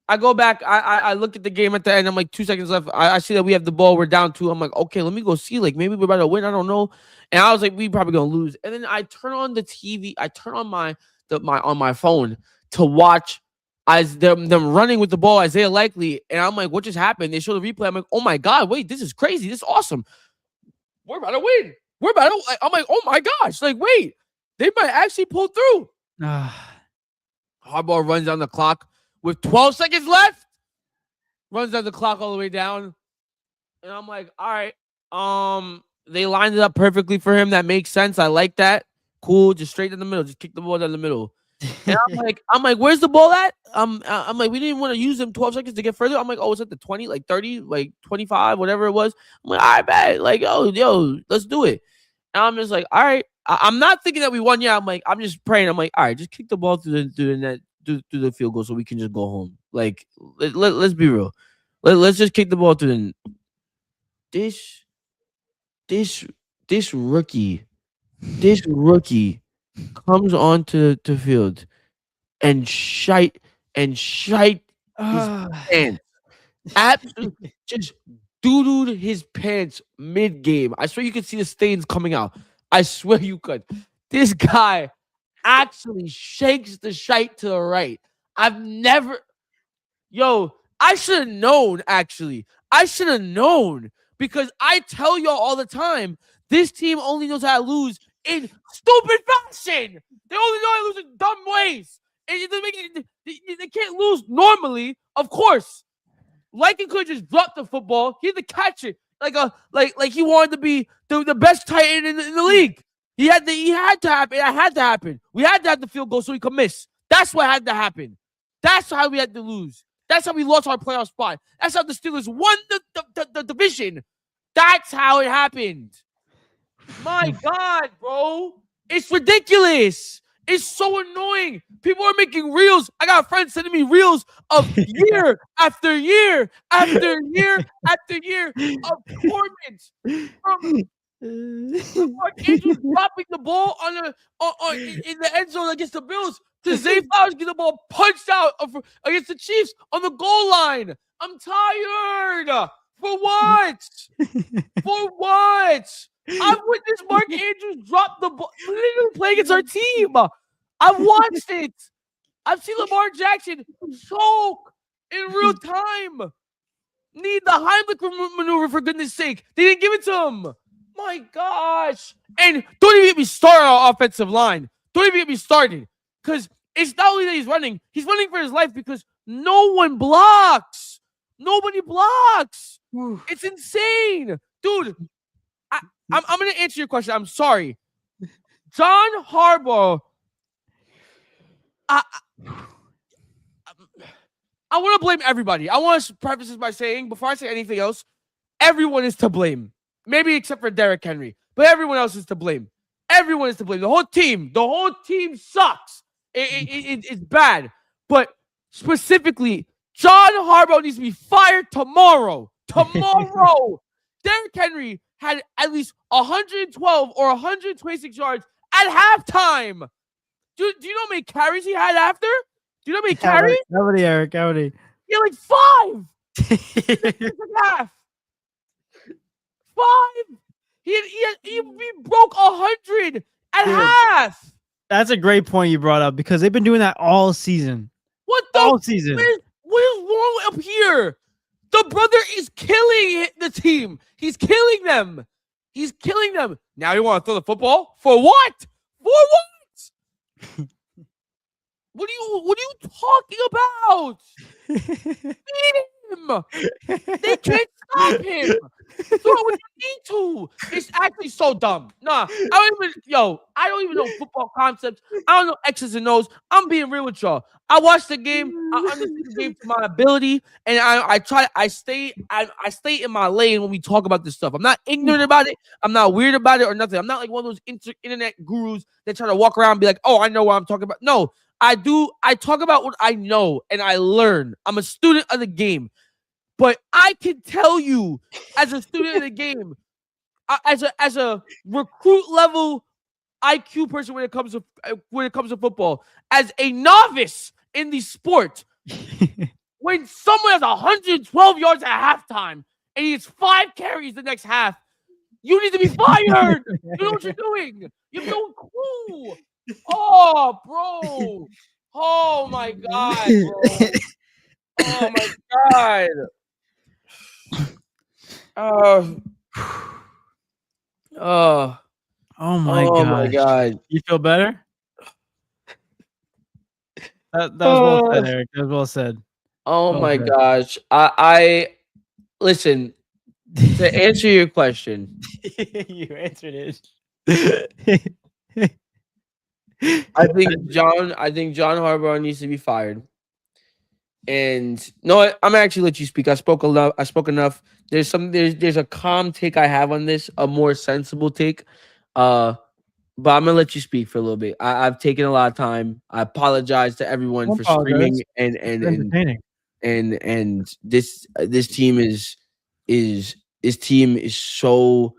I go back. I look at the game at the end. I'm like, 2 seconds left. I see that we have the ball. We're down 2. I'm like, okay, let me go see. Like, maybe we're about to win. I don't know. And I was like, we probably going to lose. And then I turn on the TV. I turn on my phone to watch as them running with the ball, Isaiah Likely. And I'm like, what just happened? They show the replay. I'm like, oh my God, wait, this is crazy. This is awesome. We're about to win. I'm like, oh my gosh. Like, wait, they might actually pull through. Harbaugh runs down the clock with 12 seconds left. Runs down the clock all the way down. And I'm like, all right. They lined it up perfectly for him. That makes sense. I like that. Cool. Just straight in the middle. Just kick the ball down the middle. And I'm like, where's the ball at? I'm like, we didn't want to use them 12 seconds to get further. I'm like, oh, it's at the 20, like 30, like 25, whatever it was. I'm like, all right, bet. Like, yo, let's do it. And I'm just like, all right. I'm not thinking that we won yet. I'm just praying. I'm like, all right, just kick the ball through the net, through the field goal so we can just go home. Like, let's be real. Let's just kick the ball through the this rookie comes onto the field and shite his pants. Absolutely just doo-dooed his pants mid-game. I swear you could see the stains coming out. I swear you could. This guy actually shakes the shite to the right. I should have known, actually. I should have known because I tell y'all all the time, this team only knows how to lose in stupid fashion. They only know how to lose in dumb ways. And they can't lose normally, of course. Lycan could just drop the football. He had to catch it. like he wanted to be the best tight end in the league. He had to happen. It had to happen. We had to have the field goal so he could miss. That's what had to happen. That's how we had to lose. That's how we lost our playoff spot. That's how the Steelers won the division. That's how it happened. My God, bro. It's ridiculous. It's so annoying. People are making reels. I got friends sending me reels of year after year after year after year of torment from Mark Andrews dropping the ball in the end zone against the Bills to Zay Flowers getting the ball punched out against the Chiefs on the goal line. I'm tired. For what? For what? I've witnessed Mark Andrews drop the ball, literally play against our team. I've watched it. I've seen Lamar Jackson choke in real time. Need the Heimlich maneuver, for goodness sake. They didn't give it to him. My gosh. And don't even get me started on our offensive line. Don't even get me started. Because it's not only that he's running for his life because no one blocks. Nobody blocks. It's insane. Dude, I'm going to answer your question. I'm sorry. John Harbaugh, I want to blame everybody. I want to preface this by saying, before I say anything else, everyone is to blame. Maybe except for Derrick Henry. But everyone else is to blame. Everyone is to blame. The whole team sucks. It's bad. But specifically, John Harbaugh needs to be fired tomorrow. Tomorrow. Derrick Henry had at least 112 or 126 yards at halftime. Do you know how many carries he had after? Do you know how many carries? How many, Eric? How many? He had like 5. Half. 5. He broke 100 at half. That's a great point you brought up because they've been doing that all season. What the? All season. What is wrong up here? The brother is killing the team. He's killing them. He's killing them. Now you want to throw the football? For what? For what? What are you talking about? Beat him. They can't stop him. Throw it when you need to. It's actually so dumb. Nah, I don't even know football concepts. I don't know X's and O's. I'm being real with y'all. I watched the game. I understand the game to my ability, and I stay in my lane when we talk about this stuff. I'm not ignorant about it. I'm not weird about it or nothing. I'm not like one of those internet gurus that try to walk around and be like, oh, I know what I'm talking about. No, I do. I talk about what I know and I learn. I'm a student of the game. But I can tell you, as a student of the game, as a recruit level IQ person when it comes to football, as a novice in the sport, when someone has 112 yards at halftime and he has 5 carries the next half, you need to be fired. You know what you're doing. You have no clue. Oh, bro. Oh my God, bro. Oh my God. Oh my God. You feel better? That was well said, Eric. That was well said. Oh my gosh. I listen, to answer your question. You answered it. I think John Harbaugh needs to be fired. And no, I'm gonna actually let you speak. I spoke enough. There's a calm take I have on this, a more sensible take. But I'm gonna let you speak for a little bit. I've taken a lot of time. I apologize to everyone for screaming and this team is so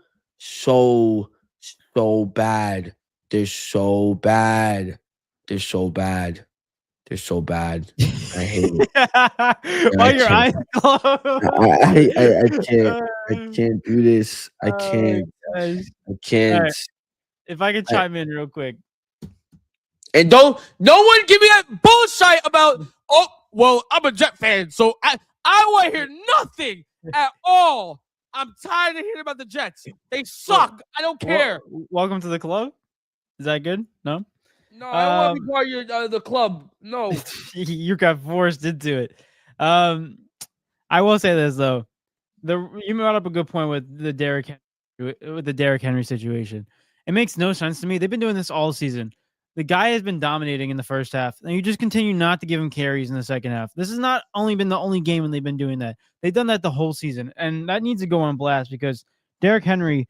bad. They're so bad. They're so bad. They're so bad. I hate it. Why your eyes closed? I can't do this. I can't. I can't. Right. If I could chime in real quick. And no one give me that bullshit about, oh, well, I'm a Jet fan, so I want to hear nothing at all. I'm tired of hearing about the Jets. They suck. I don't care. Welcome to the club. Is that good? No? No, I don't want to be part of the club. No. You got forced into it. I will say this, though. You brought up a good point with the Derrick Henry situation. It makes no sense to me. They've been doing this all season. The guy has been dominating in the first half, and you just continue not to give him carries in the second half. This has not only been the only game when they've been doing that. They've done that the whole season, and that needs to go on blast because Derrick Henry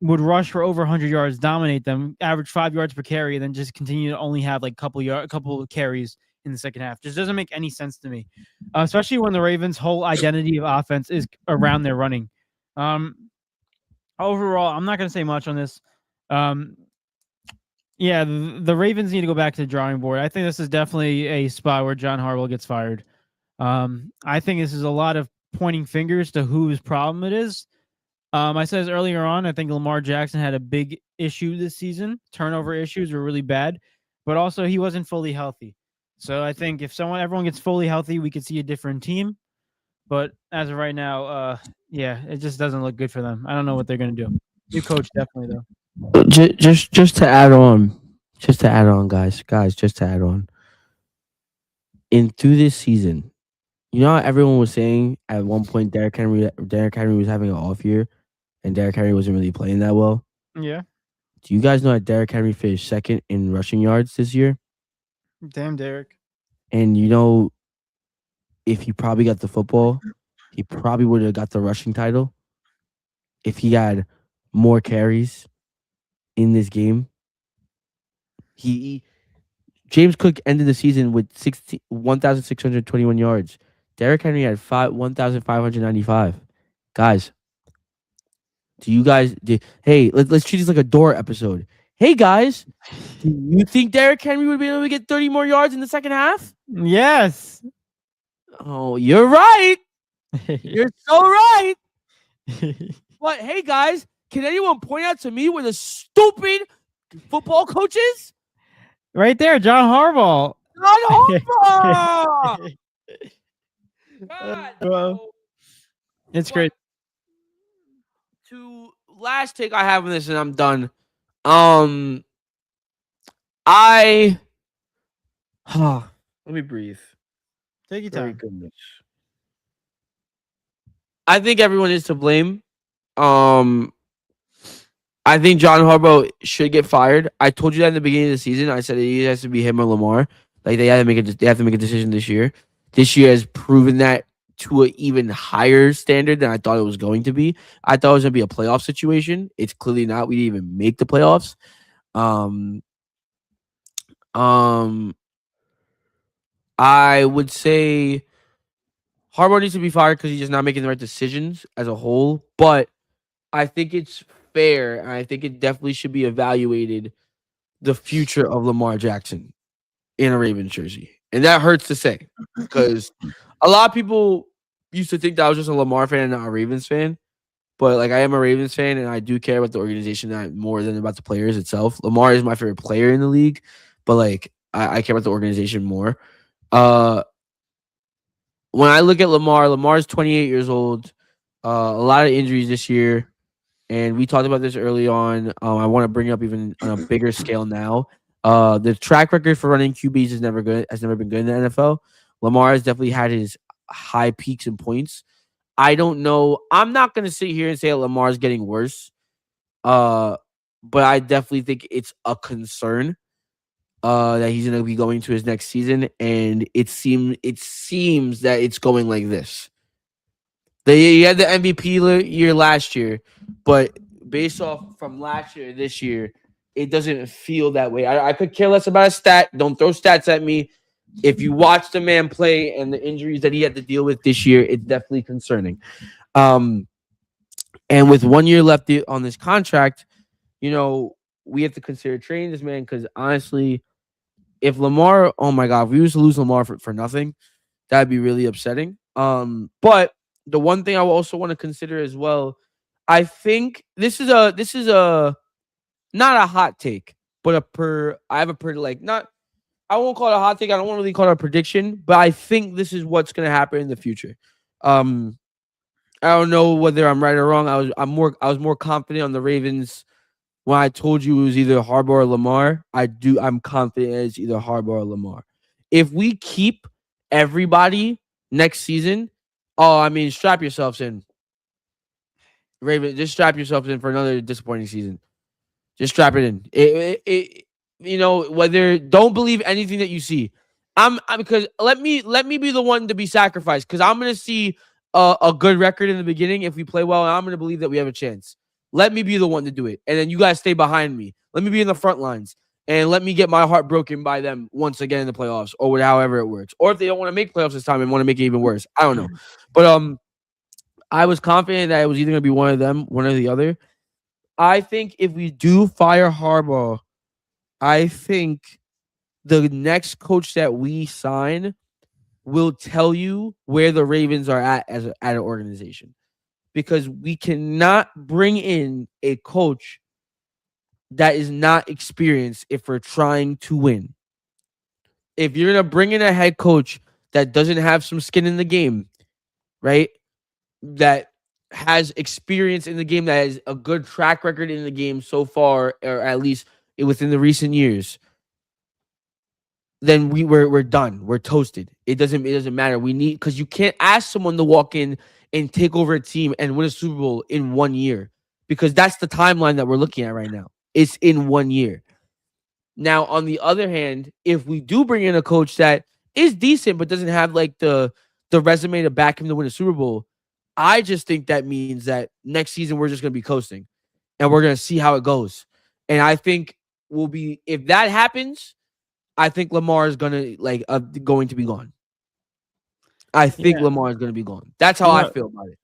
would rush for over 100 yards, dominate them, average 5 yards per carry, and then just continue to only have like a couple of carries in the second half. Just doesn't make any sense to me, especially when the Ravens' whole identity of offense is around their running. Overall, I'm not going to say much on this. Yeah, the Ravens need to go back to the drawing board. I think this is definitely a spot where John Harbaugh gets fired. I think this is a lot of pointing fingers to whose problem it is. I said this earlier on. I think Lamar Jackson had a big issue this season. Turnover issues were really bad, but also he wasn't fully healthy. So I think if everyone gets fully healthy, we could see a different team. But as of right now, yeah, it just doesn't look good for them. I don't know what they're gonna do. New coach definitely though. Just to add on, guys, just to add on. Through this season, you know how everyone was saying at one point Derrick Henry was having an off year, and Derrick Henry wasn't really playing that well. Yeah. Do you guys know that Derrick Henry finished second in rushing yards this year? Damn, Derrick. And you know, if he probably got the football, he probably would have got the rushing title if he had more carries in this game. James Cook ended the season with 1,621 yards. Derrick Henry had 1,595. Guys, hey, let's treat this like a door episode. Hey guys, do you think Derrick Henry would be able to get 30 more yards in the second half? Yes. Oh, you're right. You're so right. But hey guys, can anyone point out to me where the stupid football coach is? Right there, John Harbaugh. John Harbaugh. God, Well, it's great. To last take I have on this, and I'm done. Let me breathe. Take your Very time. goodness. I think everyone is to blame. I think John Harbaugh should get fired. I told you that in the beginning of the season. I said it has to be him or Lamar. Like they have to make a decision this year. This year has proven that to an even higher standard than I thought it was going to be. I thought it was going to be a playoff situation. It's clearly not. We didn't even make the playoffs. I would say Harbaugh needs to be fired because he's just not making the right decisions as a whole. But I think it's fair, and I think it definitely should be evaluated the future of Lamar Jackson in a Ravens jersey. And that hurts to say because a lot of people used to think that I was just a Lamar fan and not a Ravens fan. But like I am a Ravens fan, and I do care about the organization more than about the players itself. Lamar is my favorite player in the league, but like I care about the organization more. When I look at Lamar's 28 years old. A lot of injuries this year, and we talked about this early on. I want to bring up even on a bigger scale now. The track record for running QBs is never good. Has never been good in the NFL. Lamar has definitely had his high peaks and points. I don't know. I'm not going to sit here and say that Lamar's getting worse. But I definitely think it's a concern that he's going to be going to his next season, and it seems that it's going like this. He had the MVP year last year, but based off from last year this year, it doesn't feel that way. I could care less about a stat. Don't throw stats at me. If you watch the man play and the injuries that he had to deal with this year, it's definitely concerning. And with 1 year left on this contract, you know, we have to consider trading this man because honestly, if Lamar, oh my God, if we used to lose Lamar for nothing, that'd be really upsetting. But the one thing I also want to consider as well, I think this is a not a hot take, but I won't call it a hot take. I don't want to really call it a prediction, but I think this is what's going to happen in the future. I don't know whether I'm right or wrong. I was more confident on the Ravens when I told you it was either Harbaugh or Lamar. I'm confident it's either Harbaugh or Lamar. If we keep everybody next season, strap yourselves in. Raven, just strap yourself in for another disappointing season. Just strap it in. Whether don't believe anything that you see. I'm because let me be the one to be sacrificed because I'm gonna see a good record in the beginning if we play well, and I'm gonna believe that we have a chance. Let me be the one to do it, and then you guys stay behind me. Let me be in the front lines, and let me get my heart broken by them once again in the playoffs, or however it works. Or if they don't want to make playoffs this time and want to make it even worse, I don't know. But I was confident that it was either gonna be one of them, one or the other. I think if we do fire Harbaugh, I think the next coach that we sign will tell you where the Ravens are at as at an organization, because we cannot bring in a coach that is not experienced if we're trying to win. If you're gonna bring in a head coach that doesn't have some skin in the game, right? That has experience in the game, that has a good track record in the game so far, or at least within the recent years, then we're done. We're toasted. It doesn't matter. We need, because you can't ask someone to walk in and take over a team and win a Super Bowl in 1 year, because that's the timeline that we're looking at right now. It's in 1 year. Now, on the other hand, if we do bring in a coach that is decent but doesn't have like the resume to back him to win a Super Bowl, I just think that means that next season we're just going to be coasting and we're going to see how it goes. And I think if that happens, I think Lamar is going to be gone. I think Lamar is going to be gone. That's how I feel about it.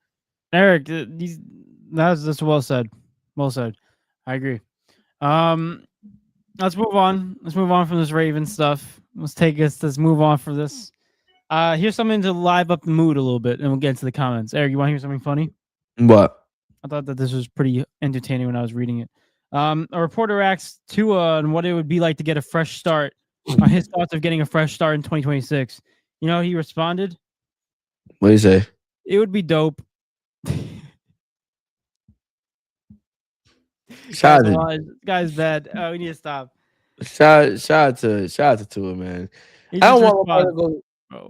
Eric, that's well said. Well said. I agree. Let's move on. Let's move on from this Raven stuff. Let's move on from this. Here's something to live up the mood a little bit, and we'll get into the comments. Eric, you want to hear something funny? What? I thought that this was pretty entertaining when I was reading it. A reporter asked Tua on what it would be like to get a fresh start, on his thoughts of getting a fresh start in 2026. You know, he responded. What do you say? It would be dope. Guy's bad. We need to stop. Shout out to Tua, man. I don't want Lamar to go.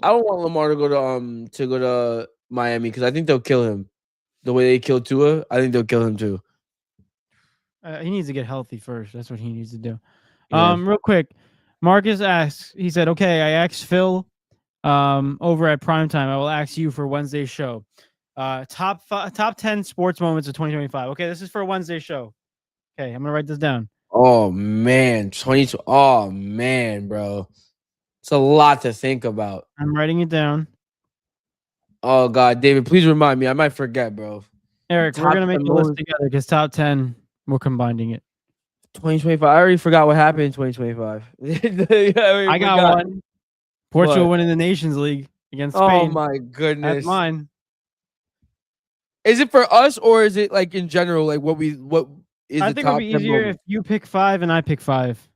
I don't want Lamar to go to Miami, because I think they'll kill him. The way they killed Tua, I think they'll kill him too. He needs to get healthy first. That's what he needs to do. Yeah. Real quick, Marcus asks. He said, "Okay, I asked Phil, over at Primetime. I will ask you for Wednesday's show. Top 10 sports moments of 2025. Okay, this is for a Wednesday show. Okay, I'm gonna write this down. Oh man, 22. Oh man, bro, it's a lot to think about. I'm writing it down. Oh God, David, please remind me. I might forget, bro. Eric, we're gonna make a list together because top 10, we're combining it. 2025. I already forgot what happened in 2025. I got one. Portugal winning the Nations League against Spain. Oh my goodness, that's mine. Is it for us, or is it like in general? Like what is I the think top it'll be easier moment? if you pick 5 and I pick 5.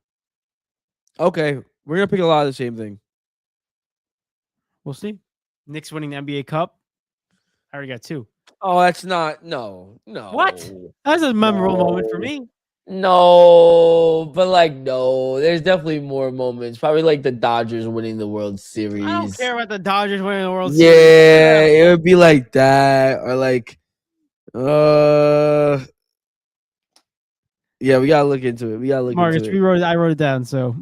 Okay, we're gonna pick a lot of the same thing. We'll see. Knicks winning the NBA Cup. I already got 2. Oh, that's not no. What? That's a memorable moment for me. No, but no. There's definitely more moments. Probably like the Dodgers winning the World Series. I don't care about the Dodgers winning the World Yeah, Series. it would be like that, or yeah, we gotta look into it. Marcus, I wrote it down, so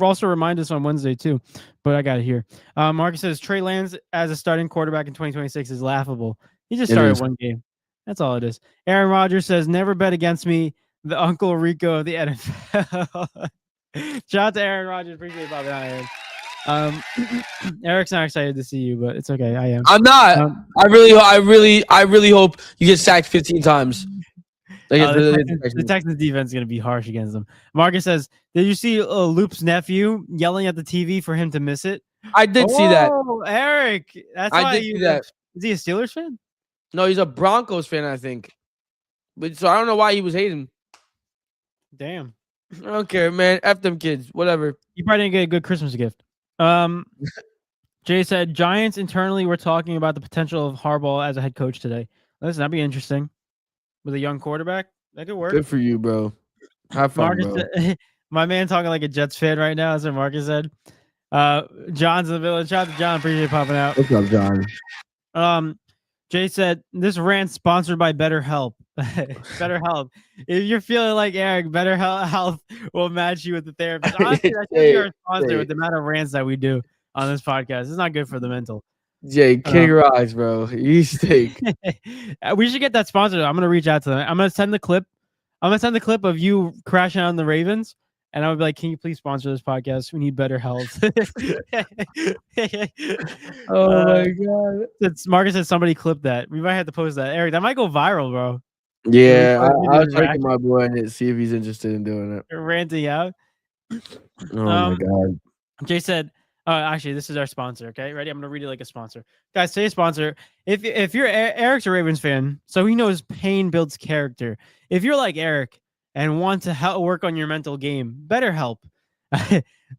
also remind us on Wednesday too. But I got it here. Marcus says Trey Lance as a starting quarterback in 2026 is laughable. He just started one game. That's all it is. Aaron Rodgers says never bet against me, the Uncle Rico of the NFL. Shout out to Aaron Rodgers. Appreciate it, Bobby. Eric's not excited to see you, but it's okay. I am. I'm not. I really hope you get sacked 15 times. The Texans defense is going to be harsh against them. Marcus says, did you see Loop's nephew yelling at the TV for him to miss it? I did see that. Oh, Eric. That's why I did see that. Is he a Steelers fan? No, he's a Broncos fan, I think. But so I don't know why he was hating. Damn. I don't care, man. F them kids. Whatever. You probably didn't get a good Christmas gift. Jay said, Giants internally were talking about the potential of Harbaugh as a head coach today. Listen, that'd be interesting. With a young quarterback, that could work. Good for you, bro. Have fun, Marcus, bro. My man talking like a Jets fan right now. That's what Marcus said. John's in the village. Shout out to John. Appreciate you popping out. What's up, John? Jay said this rant sponsored by BetterHelp. BetterHelp. If you're feeling like Eric, BetterHelp will match you with the therapist. Honestly, that should be our sponsor with the amount of rants that we do on this podcast. It's not good for the mental. Jay, King rocks, bro. You stink. We should get that sponsored. I'm gonna reach out to them. I'm gonna send the clip. I'm gonna send the clip of you crashing on the Ravens, and I would be like, "Can you please sponsor this podcast? We need better health." Oh my god. Marcus said somebody clip that. We might have to post that. Eric, that might go viral, bro. Yeah, I'll check with my boy and see if he's interested in doing it. Ranting out. Oh my god. Jay said, actually, this is our sponsor. Okay, ready? I'm gonna read it like a sponsor. Guys, today's sponsor. If you're Eric's a Ravens fan, so he knows pain builds character. If you're like Eric and want to help work on your mental game, BetterHelp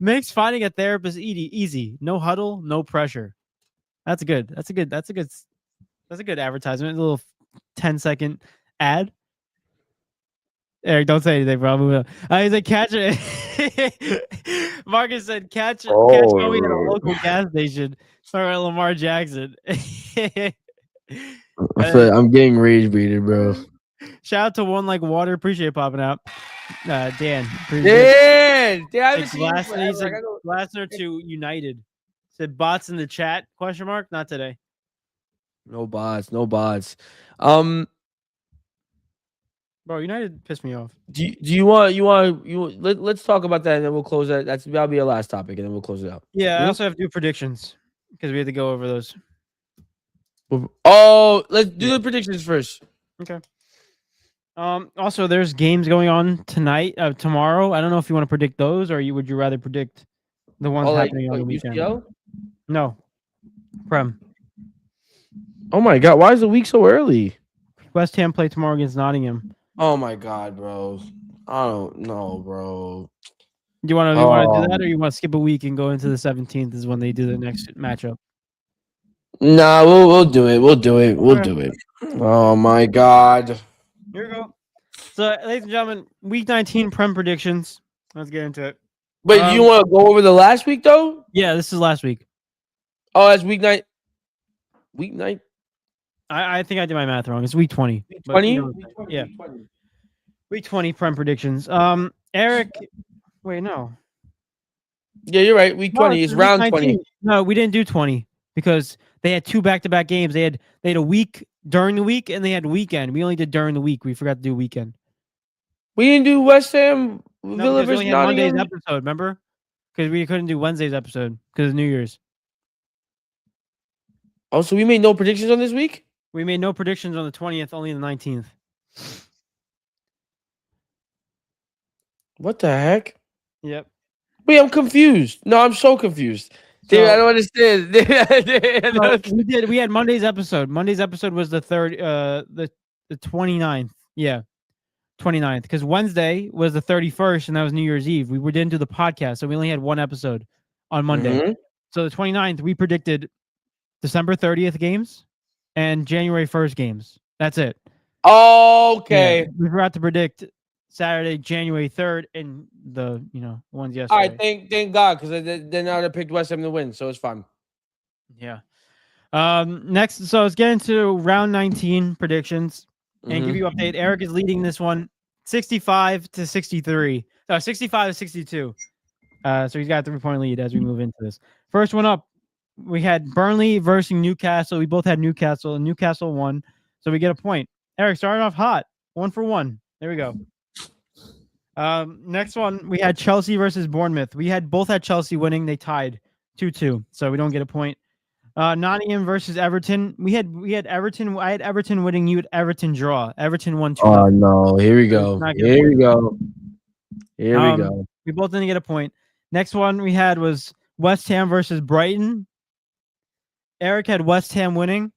makes finding a therapist easy. No huddle, no pressure. That's good. That's a good advertisement. A little 10-second ad. Eric, don't say anything, bro. He's like, catch it. Marcus said, catch Bowie at a local gas station. Sorry, Lamar Jackson. I'm getting rage baited, bro. Shout out to One Like Water. Appreciate popping out. Dan. Dan, I haven't seen Glassner to United. Said bots in the chat? Question mark? Not today. No bots. Bro, United pissed me off. Let's talk about that and then we'll close that. That'll be our last topic and then we'll close it out. Yeah, I also have to do predictions because we have to go over those. Oh, let's do the predictions first. Okay. Also, there's games going on tonight, tomorrow. I don't know if you want to predict those or would you rather predict the ones happening on the weekend? UCL? No. Prem. Oh my god, why is the week so early? West Ham play tomorrow against Nottingham. Oh my god, bro. I don't know, bro. You want to do that, or you want to skip a week and go into the 17th is when they do the next matchup? Nah, we'll do it. We'll do it. Oh my god. Here we go. So, ladies and gentlemen, week 19 Prem predictions. Let's get into it. Wait, you want to go over the last week though? Yeah, this is last week. Oh, that's week 9. Week 9. I think I did my math wrong. It's week 20. Week 20? Yeah. Week 20 Prem predictions. Eric, wait, no. Yeah, you're right. Week 20 is round 20. No, we didn't do 20 because they had 2 back-to-back games. They had a week during the week and they had weekend. We only did during the week. We forgot to do weekend. We didn't do West Ham Villa versus Nottingham. Monday's episode, remember? Because we couldn't do Wednesday's episode because of New Year's. Oh, so we made no predictions on this week? We made no predictions on the 20th, only the 19th. What the heck? Yep. Wait, I'm confused. No, I'm so confused. Dude, I don't understand. We had Monday's episode. Monday's episode was the 29th. Yeah. 29th. Because Wednesday was the 31st, and that was New Year's Eve. We didn't do the podcast, so we only had one episode on Monday. Mm-hmm. So the 29th, we predicted December 30th games and January 1st games. That's it. Okay. Yeah, we forgot to predict Saturday, January 3rd, and the ones yesterday. All right, thank God, because they're not gonna pick West Ham to win, so it's fine. Yeah. Next, so let's get into round 19 predictions and give you an update. Eric is leading this one 65-63. 65-62. So he's got a 3-point lead as we move into this. First one up, we had Burnley versus Newcastle. We both had Newcastle, and Newcastle won, so we get a point. Eric started off hot, 1 for 1. There we go. Next one, we had Chelsea versus Bournemouth. We both had Chelsea winning. They tied 2-2, so we don't get a point. Nottingham versus Everton. We had Everton. I had Everton winning. You had Everton draw. Everton won 2. Oh no! Here we go. Here we go. We both didn't get a point. Next one we had was West Ham versus Brighton. Eric had West Ham winning,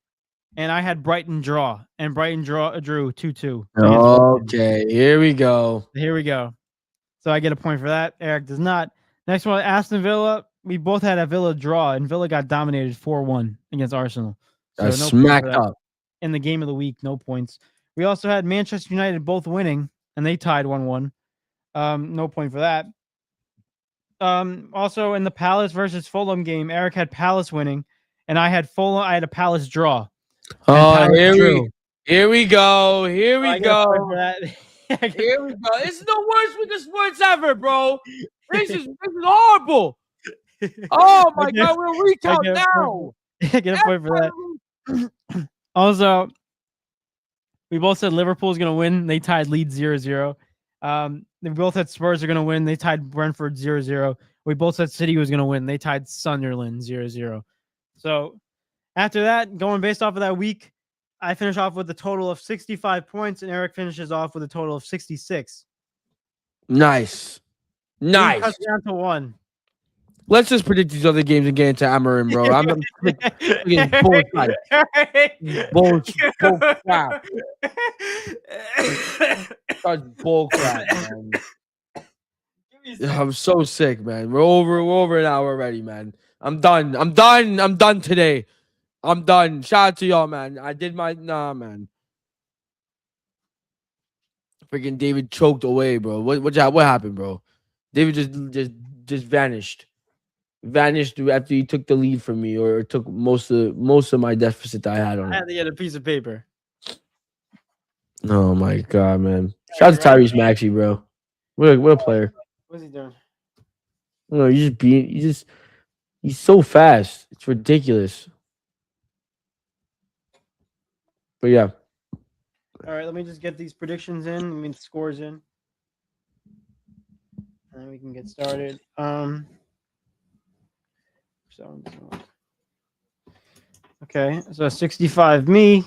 and I had Brighton draw. And Brighton drew 2-2. Okay, here we go. So I get a point for that. Eric does not. Next one, Aston Villa. We both had a Villa draw, and Villa got dominated 4-1 against Arsenal. So smacked up. In the game of the week, no points. We also had Manchester United both winning, and they tied 1-1. No point for that. Also in the Palace versus Fulham game, Eric had Palace winning, and I had Fulham. I had a Palace draw. Oh, Power Drew. here we go. Here we I get a point go. for that. Here we go. This is the worst week of sports ever, bro. This is horrible. Oh my God, we'll recount now. I get a point for that. Also, we both said Liverpool's gonna win. They tied Leeds 0-0. We both said Spurs are gonna win. They tied Brentford 0-0. We both said City was gonna win. They tied Sunderland 0-0. So after that, going based off of that week, I finish off with a total of 65 points, and Eric finishes off with a total of 66. Nice. He cuts down to 1. Let's just predict these other games and get into Amorim, bro. I'm bullshit. Bull crap. Such bull crap, man. I'm so sick, man. We're over an hour already, man. I'm done today. I'm done. Shout out to y'all, man. I did my man. Freaking David choked away, bro. What happened, bro? David just vanished. Vanished after he took the lead from me, or took most of my deficit that I had on him. I had to get a piece of paper. Oh my God, man! Shout out to Tyrese Maxey, bro. What a player. What's he doing? No, he's so fast. It's ridiculous. But yeah. All right, let me just get these predictions in. I mean, scores in, and we can get started. Okay, so 65 me,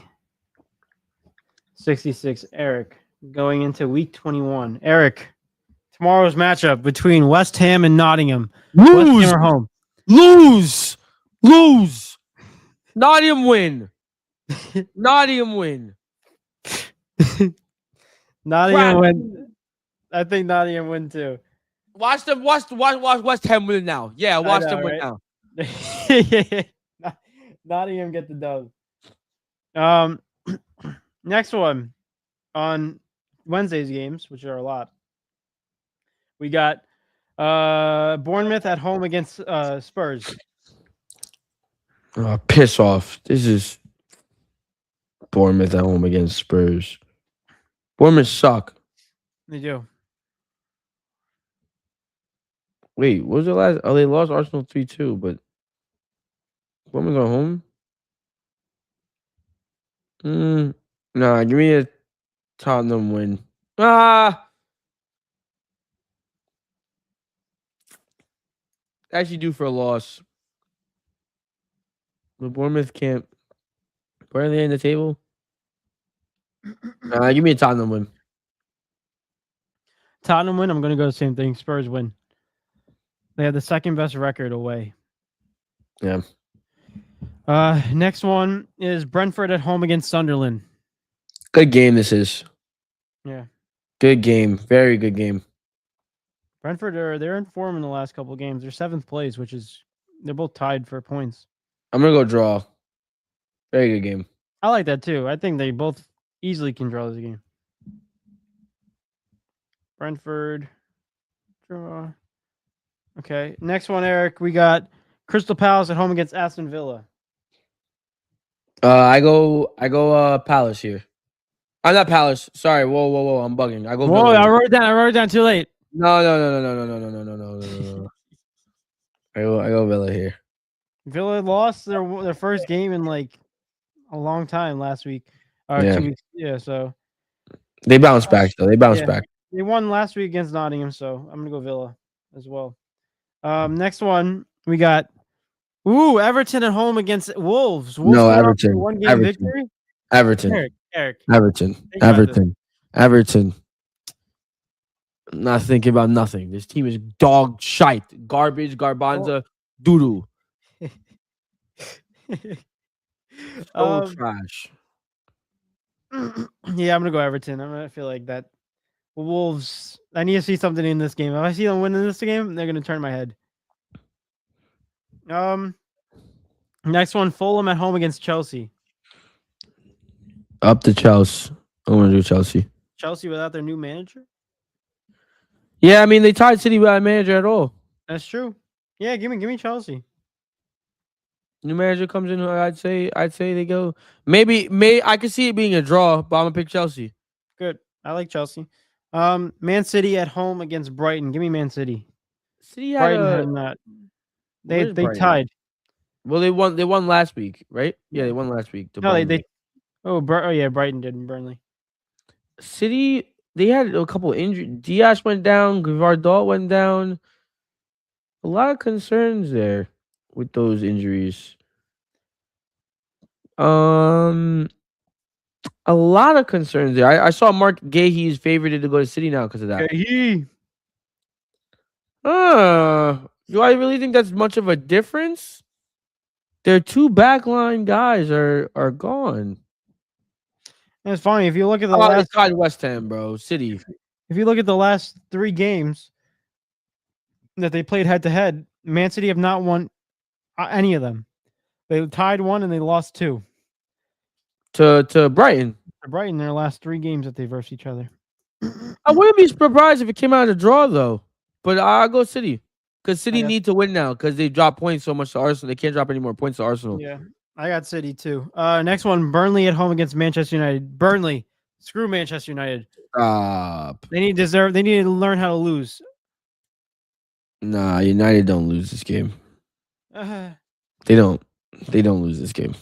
66 Eric. Going into week 21, Eric. Tomorrow's matchup between West Ham and Nottingham. Lose. West Ham are home. Lose. Nottingham win. Nottingham win. Nottingham win. I think Nottingham win too. Watch West Ham win now. Yeah, watch them win now. Nottingham get the dub. Next one on Wednesday's games, which are a lot. We got Bournemouth at home against Spurs. Oh, piss off. This is Bournemouth at home against Spurs. Bournemouth suck. They do. Wait, what was the last? Oh, they lost Arsenal 3-2, but Bournemouth at home? Nah, give me a Tottenham win. Actually due for a loss. But Bournemouth can't. Where are they in the table? Give me a Tottenham win. Tottenham win. I'm going to go the same thing. Spurs win. They have the second best record away. Yeah. Next one is Brentford at home against Sunderland. Good game this is. Yeah. Good game. Very good game. Brentford they're in form in the last couple of games. They're 7th place, which is they're both tied for points. I'm gonna go draw. Very good game. I like that too. I think they both easily can draw this game. Brentford draw. Okay. Next one, Eric. We got Crystal Palace at home against Aston Villa. I go Palace here. I'm not Palace. Sorry. Whoa. I'm bugging. I go Whoa, Villa. I wrote it down too late. No. I go Villa here. Villa lost their first game in like a long time last week. 2 weeks. Yeah, so they bounced back though. They bounced back. They won last week against Nottingham, so I'm gonna go Villa as well. Next one we got Everton at home against Wolves. No, Everton. One game victory. Everton. Eric. Everton. I'm not thinking about nothing. This team is dog shite. Garbage, garbanza, doo-doo. Trash. Yeah, I'm gonna go Everton. I feel like that. Wolves. I need to see something in this game. If I see them winning this game, they're gonna turn my head. Next one, Fulham at home against Chelsea. Up to Chelsea. I want to do Chelsea. Chelsea without their new manager? Yeah, I mean they tied City without a manager at all. That's true. Yeah, give me Chelsea. New manager comes in. I'd say they go. Maybe I could see it being a draw, but I'm gonna pick Chelsea. Good. I like Chelsea. Man City at home against Brighton. Give me Man City. City had Brighton a. had not. They Where's they Brighton? tied. Well, they won. They won last week, right? Yeah, Yeah. they won last week. To No, they Burnley. oh yeah, Brighton did in Burnley. City. They had a couple injuries. Diaz went down. Gvardiol went down. A lot of concerns there with those injuries. Um, a lot of concerns there. I saw Mark Gahey is favored to go to City now because of that. Gahey. Do I really think that's much of a difference? Their two backline guys are gone. And it's funny if you look at the Oh, last. it's tied West Ham, bro. City. If you look at the last 3 games that they played head to head, Man City have not won any of them. They tied 1 and they lost 2. To Brighton. To Brighton, their last 3 games that they versed each other. I wouldn't be surprised if it came out of a draw though. But I'll go City. Because City got- need to win now because they dropped points so much to Arsenal. They can't drop any more points to Arsenal. Yeah, I got City too. Next one, Burnley at home against Manchester United. Burnley, screw Manchester United. Stop. They need to learn how to lose. Nah, United don't lose this game. Uh, They don't. They don't lose this game.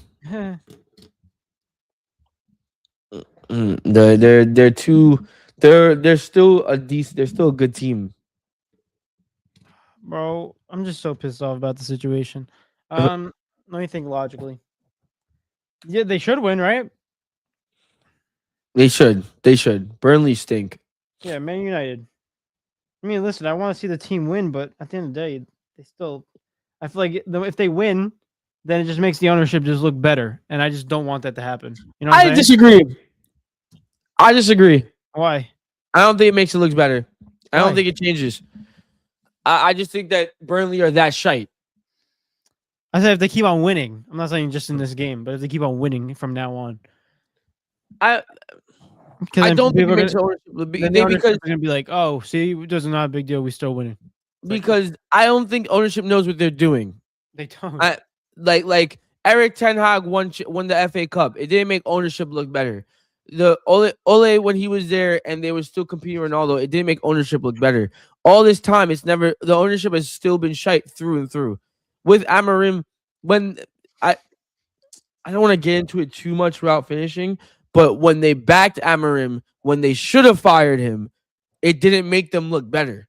They're too. They're still a decent. They're still a good team. Bro, I'm just so pissed off about the situation. Let me think logically. Yeah, they should win, right? They should. They should. Burnley stink. Yeah, Man United. I mean, listen, I want to see the team win, but at the end of the day, they still. I feel like if they win, then it just makes the ownership just look better, and I just don't want that to happen. You know what I'm saying? disagree. I disagree. Why? I don't think it makes it look better. I Why? don't think it changes. I just think that Burnley are that shite. I said if they keep on winning. I'm not saying just in this game, but if they keep on winning from now on. I don't think it makes ownership look big because they're gonna be like, oh, see, it doesn't not a big deal. We still winning. because I don't think ownership knows what they're doing. They don't. Like Eric Ten Hag won the FA Cup. It didn't make ownership look better. The Ole when he was there and they were still competing with Ronaldo, it didn't make ownership look better. All this time, it's never the ownership has still been shite through and through. With Amorim, when I don't want to get into it too much without finishing, but when they backed Amorim, when they should have fired him, it didn't make them look better.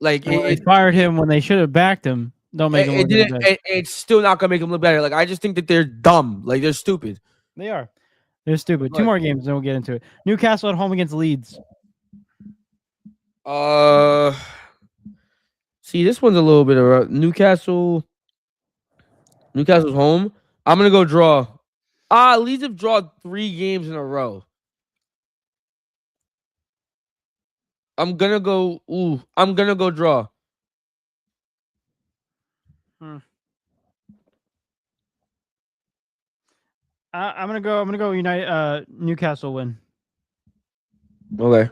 Like they fired him when they should have backed him. Don't make him look better. It's still not gonna make them look better. Like I just think that they're dumb. Like they're stupid. They are. They're stupid. 2 more games, then we'll get into it. Newcastle at home against Leeds. See, this one's a little bit of Newcastle's home. I'm gonna go draw. Leeds have drawn 3 games in a row. I'm gonna go draw. I'm gonna go United. Newcastle win. Okay.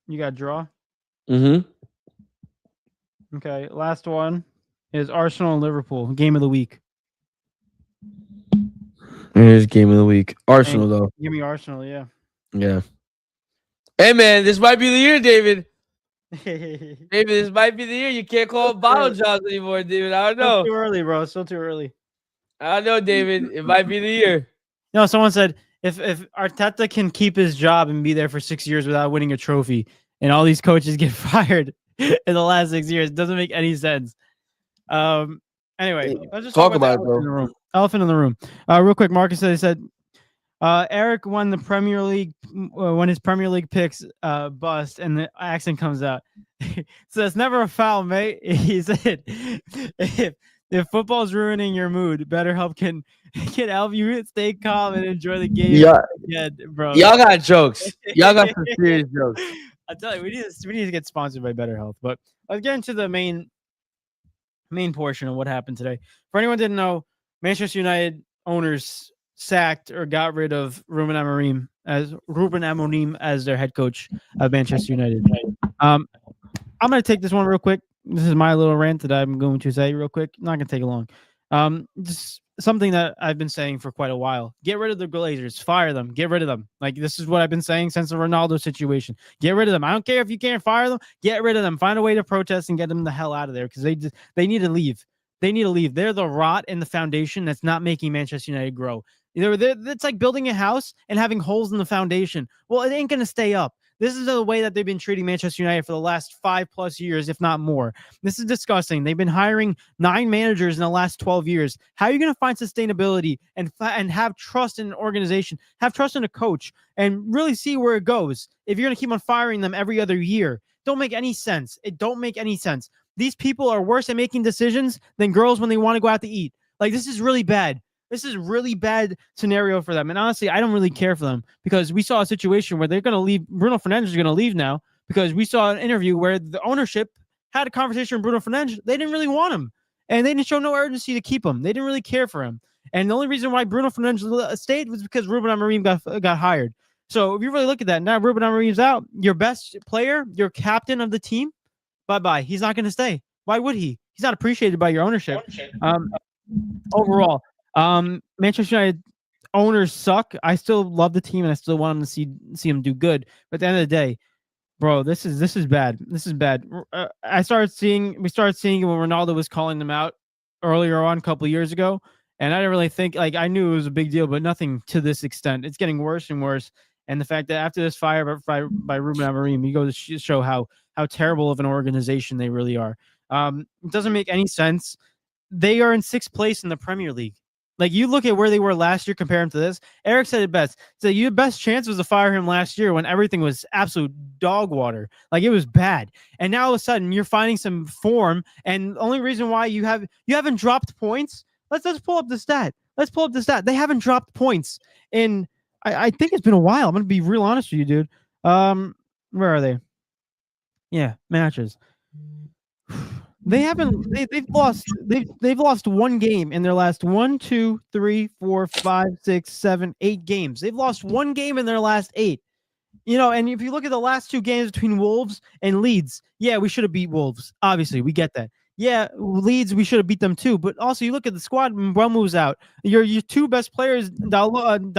You got draw. Mm-hmm. Okay. Last one is Arsenal and Liverpool. Game of the week. Here's game of the week. Arsenal though. Give me Arsenal. Yeah. Yeah. Hey man, this might be the year, David. David, this might be the year. You can't call bottle jobs anymore, David. I don't know. Still too early, bro. Still too early. I don't know, David. It might be the year. No, someone said if Arteta can keep his job and be there for 6 years without winning a trophy, and all these coaches get fired in the last 6 years, it doesn't make any sense. Anyway, let's just talk about it, bro. in the room. Elephant in the room. Real quick, Marcus said Eric won the Premier League when his Premier League picks bust, and the accent comes out. So it's never a foul, mate. He said, if football's ruining your mood, BetterHelp can help you stay calm and enjoy the game. Yeah, bro. Y'all got jokes. Y'all got some serious jokes. I tell you, we need to get sponsored by BetterHelp. But let's get into the main portion of what happened today. For anyone who didn't know, Manchester United owners sacked or got rid of Ruben Amorim as their head coach of Manchester United. I'm going to take this one real quick. This is my little rant that I'm going to say real quick. Not going to take it long. Just something that I've been saying for quite a while. Get rid of the Glazers, fire them, get rid of them. Like this is what I've been saying since the Ronaldo situation. Get rid of them. I don't care if you can't fire them. Get rid of them. Find a way to protest and get them the hell out of there because they need to leave. They need to leave. They're the rot in the foundation that's not making Manchester United grow. It's like building a house and having holes in the foundation. Well, it ain't gonna stay up. This is the way that they've been treating Manchester United for the last 5+ years, if not more. This is disgusting. They've been hiring 9 managers in the last 12 years. How are you going to find sustainability and have trust in an organization, have trust in a coach, and really see where it goes if you're going to keep on firing them every other year? Don't make any sense. It don't make any sense. These people are worse at making decisions than girls when they want to go out to eat. Like, this is really bad. This is a really bad scenario for them. And honestly, I don't really care for them because we saw a situation where they're going to leave. Bruno Fernandes is going to leave now because we saw an interview where the ownership had a conversation with Bruno Fernandes. They didn't really want him and they didn't show no urgency to keep him. They didn't really care for him. And the only reason why Bruno Fernandes stayed was because Ruben Amorim got hired. So if you really look at that, now Ruben Amorim's out. Your best player, your captain of the team, bye-bye. He's not going to stay. Why would he? He's not appreciated by your ownership. Overall, Manchester United owners suck. I still love the team and I still want them to see them do good. But at the end of the day, bro, this is bad. This is bad. We started seeing it when Ronaldo was calling them out earlier on a couple of years ago, and I didn't really think I knew it was a big deal, but nothing to this extent. It's getting worse and worse. And the fact that after this fire by Ruben Amorim, you go to show how terrible of an organization they really are. It doesn't make any sense. They are in 6th place in the Premier League. Like, you look at where they were last year, compare them to this. Eric said it best. So your best chance was to fire him last year when everything was absolute dog water. Like, it was bad. And now all of a sudden you're finding some form. And the only reason why you haven't dropped points. Let's pull up the stat. They haven't dropped points in I think it's been a while. I'm gonna be real honest with you, dude. Where are they? Yeah, matches. They've lost 1 game in their last 1, 2, 3, 4, 5, 6, 7, 8 games. They've lost 1 game in their last 8. And if you look at the last 2 games between Wolves and Leeds, yeah, we should have beat Wolves. Obviously, we get that. Yeah, Leeds, we should have beat them too. But also, you look at the squad. Mbeumo's out. Your 2 best players, Ahmed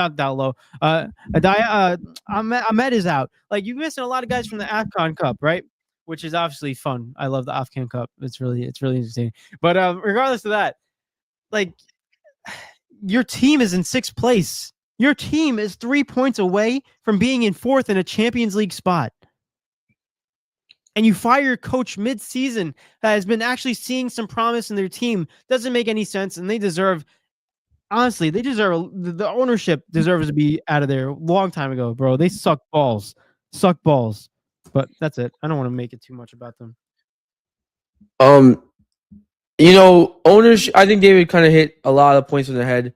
is out. Like, you're missing a lot of guys from the AFCON Cup, right? Which is obviously fun. I love the AFCON Cup. It's really interesting. But regardless of that, like, your team is in 6th place. Your team is 3 points away from being in 4th in a Champions League spot. And you fire your coach mid-season that has been actually seeing some promise in their team. Doesn't make any sense. And the ownership deserves to be out of there a long time ago, bro. They suck balls. But that's it. I don't want to make it too much about them. Ownership, I think David kind of hit a lot of points on the head.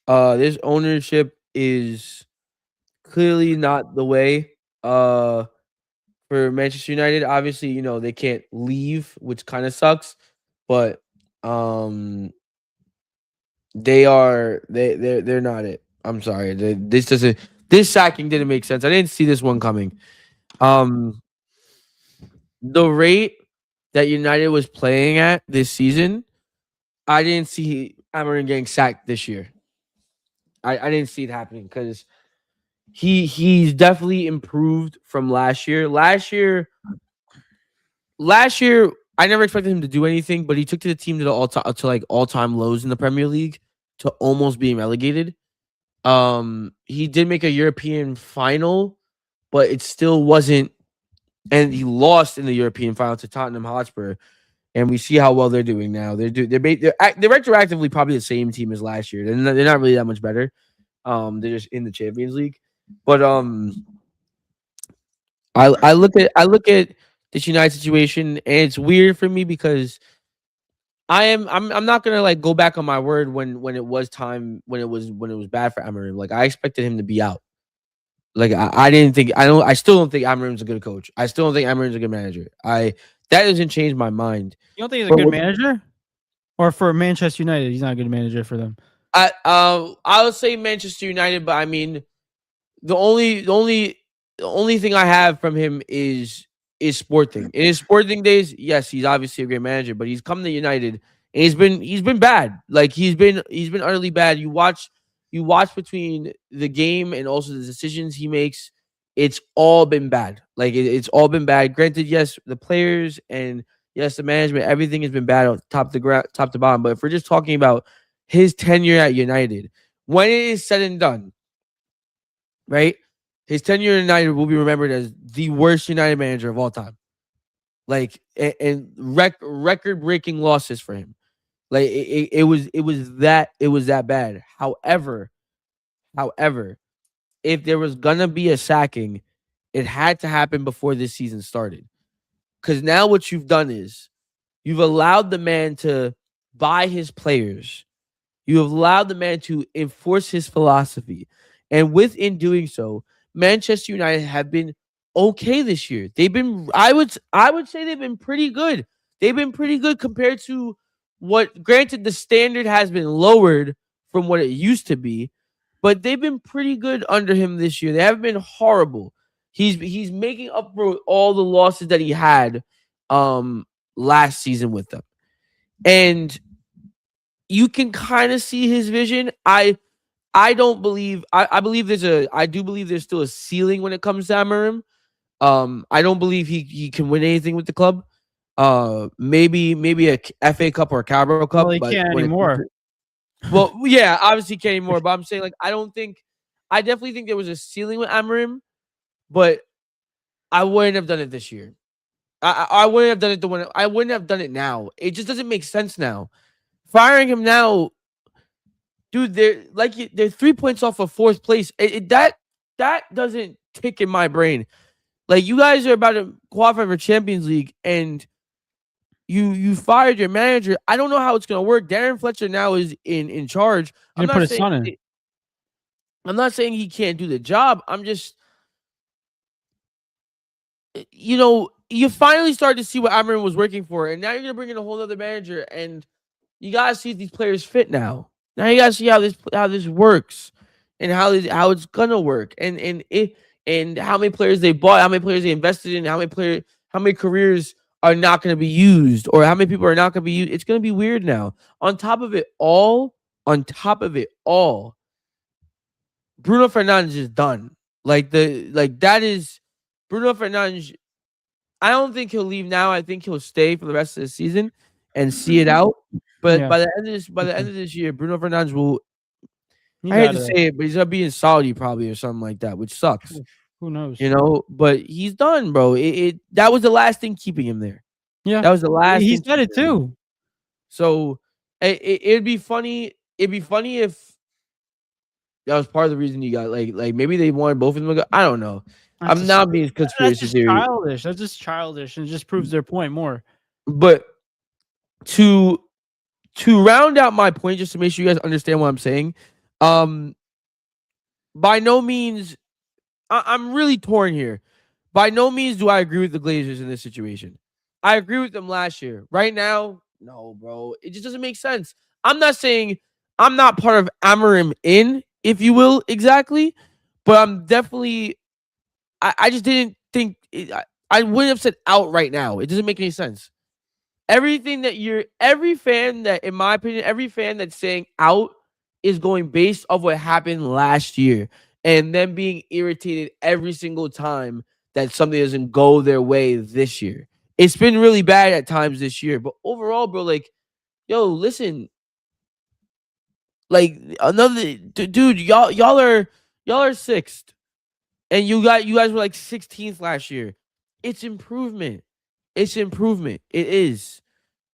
This ownership is clearly not the way for Manchester United. Obviously, they can't leave, which kind of sucks, but they're not it. I'm sorry. This sacking didn't make sense. I didn't see this one coming. The rate that United was playing at this season, I didn't see Amorim getting sacked this year. I didn't see it happening because he's definitely improved from last year. Last year, I never expected him to do anything, but he took the team to the all-time lows in the Premier League to almost being relegated. He did make a European final, but it still wasn't. And he lost in the European final to Tottenham Hotspur, and we see how well they're doing now. They're retroactively probably the same team as last year. They're not really that much better. They're just in the Champions League. But I look at this United situation, and it's weird for me because I'm not gonna go back on my word when it was time when it was bad for Amorim. Like, I expected him to be out. Like, I still don't think Amorim's a good coach. I still don't think Amorim's a good manager. That doesn't change my mind. You don't think he's a good manager? Or for Manchester United, he's not a good manager for them? I would say Manchester United, but I mean, the only thing I have from him is Sporting. In his Sporting days, yes, he's obviously a great manager, but he's come to United And he's been bad. Like he's been utterly bad. You watch between the game and also the decisions he makes. It's all been bad. Like it's all been bad. Granted, yes, the players and yes, the management, everything has been bad on top to bottom. But if we're just talking about his tenure at United, when it is said and done, right? His tenure at United will be remembered as the worst United manager of all time. Like and record breaking losses for him. Like it was that bad. However, if there was gonna be a sacking, it had to happen before this season started. Because now what you've done is you've allowed the man to buy his players. You have allowed the man to enforce his philosophy. And within doing so, Manchester United have been okay this year. They've been I would say they've been pretty good. They've been pretty good compared to what, granted, the standard has been lowered from what it used to be, but they've been pretty good under him this year. They haven't been horrible. He's making up for all the losses that he had last season with them. And you can kind of see his vision. I don't believe I believe I do believe there's still a ceiling when it comes to Amorim. I don't believe he can win anything with the club. Maybe a FA Cup or a Carabao Cup. Well, he can't anymore. Well, yeah, obviously can't anymore. But I'm saying, like, I definitely think there was a ceiling with Amorim, but I wouldn't have done it this year. I wouldn't have done it I wouldn't have done it now. It just doesn't make sense now. Firing him now, dude. They're 3 points off of fourth place. That doesn't tick in my brain. Like, you guys are about to qualify for Champions League, and you fired your manager. I don't know how it's gonna work. Darren Fletcher now is in charge. I'm not put his son in. I'm not saying he can't do the job. I'm just, you finally start to see what Amorim was working for, and now you're gonna bring in a whole other manager, and you gotta see if these players fit now. Now you gotta see how this works, and how it's gonna work, and how many players they bought, how many players they invested in, how many careers are not going to be used, or how many people are not going to be used. It's going to be weird now. On top of it all, Bruno Fernandes is done. That is Bruno Fernandes. I don't think he'll leave now. I think he'll stay for the rest of the season and see it out. But by the end of this year, Bruno Fernandes will. I hate to say it, but he's gonna be in Saudi probably or something like that, which sucks. Who knows? But he's done, bro. That was the last thing keeping him there. Yeah, that was the last. He said it too. So it'd be funny. It'd be funny if that was part of the reason you got like maybe they wanted both of them to go. I don't know. I'm not being conspiracy theory. Childish. That's just childish, and it just proves their point more. But to round out my point, just to make sure you guys understand what I'm saying, by no means, I'm really torn here. By no means do I agree with the Glazers in this situation. I agree with them last year. Right now, no, bro. It just doesn't make sense. I'm not saying I'm not part of Amorim if you will, exactly. But I'm definitely, I just didn't think, I wouldn't have said out right now. It doesn't make any sense. Every fan that, in my opinion, every fan that's saying out is going based off what happened last year and them being irritated every single time that something doesn't go their way this year. It's been really bad at times this year, but overall, bro, like, yo, listen, like dude, y'all are sixth, and you guys were like 16th last year. It's improvement. It is,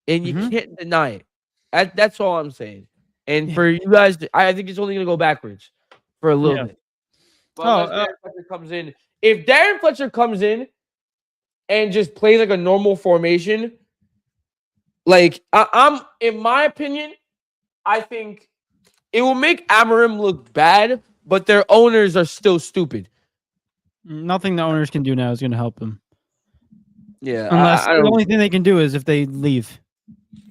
and you can't deny it. That's all I'm saying. And for you guys, I think it's only going to go backwards for a little bit. But Darren Fletcher comes in. If Darren Fletcher comes in and just plays like a normal formation, like I'm in my opinion, I think it will make Amorim look bad, but their owners are still stupid. Nothing the owners can do now is going to help them. Yeah, unless the only thing they can do is if they leave.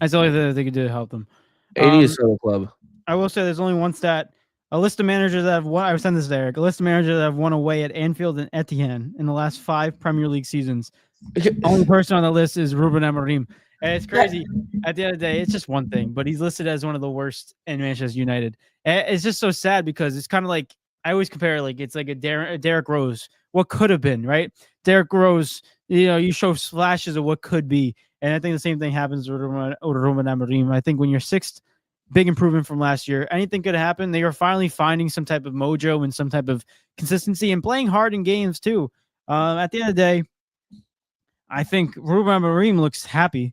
That's the only thing they can do to help them. 80 is still a club. I will say there's only one stat. A list of managers that have won. I sent this to Eric. A list of managers that have won away at Anfield and Etihad in the last 5 Premier League seasons. The only person on the list is Ruben Amorim. And it's crazy. At the end of the day, it's just one thing, but he's listed as one of the worst in Manchester United. And it's just so sad because it's kind of like I always compare like it's like a Derek Rose. What could have been, right? Derek Rose, you show flashes of what could be. And I think the same thing happens with Ruben Amorim. I think when you're sixth, big improvement from last year, anything could happen. They are finally finding some type of mojo and some type of consistency and playing hard in games too. At the end of the day, I think Ruben Amorim looks happy.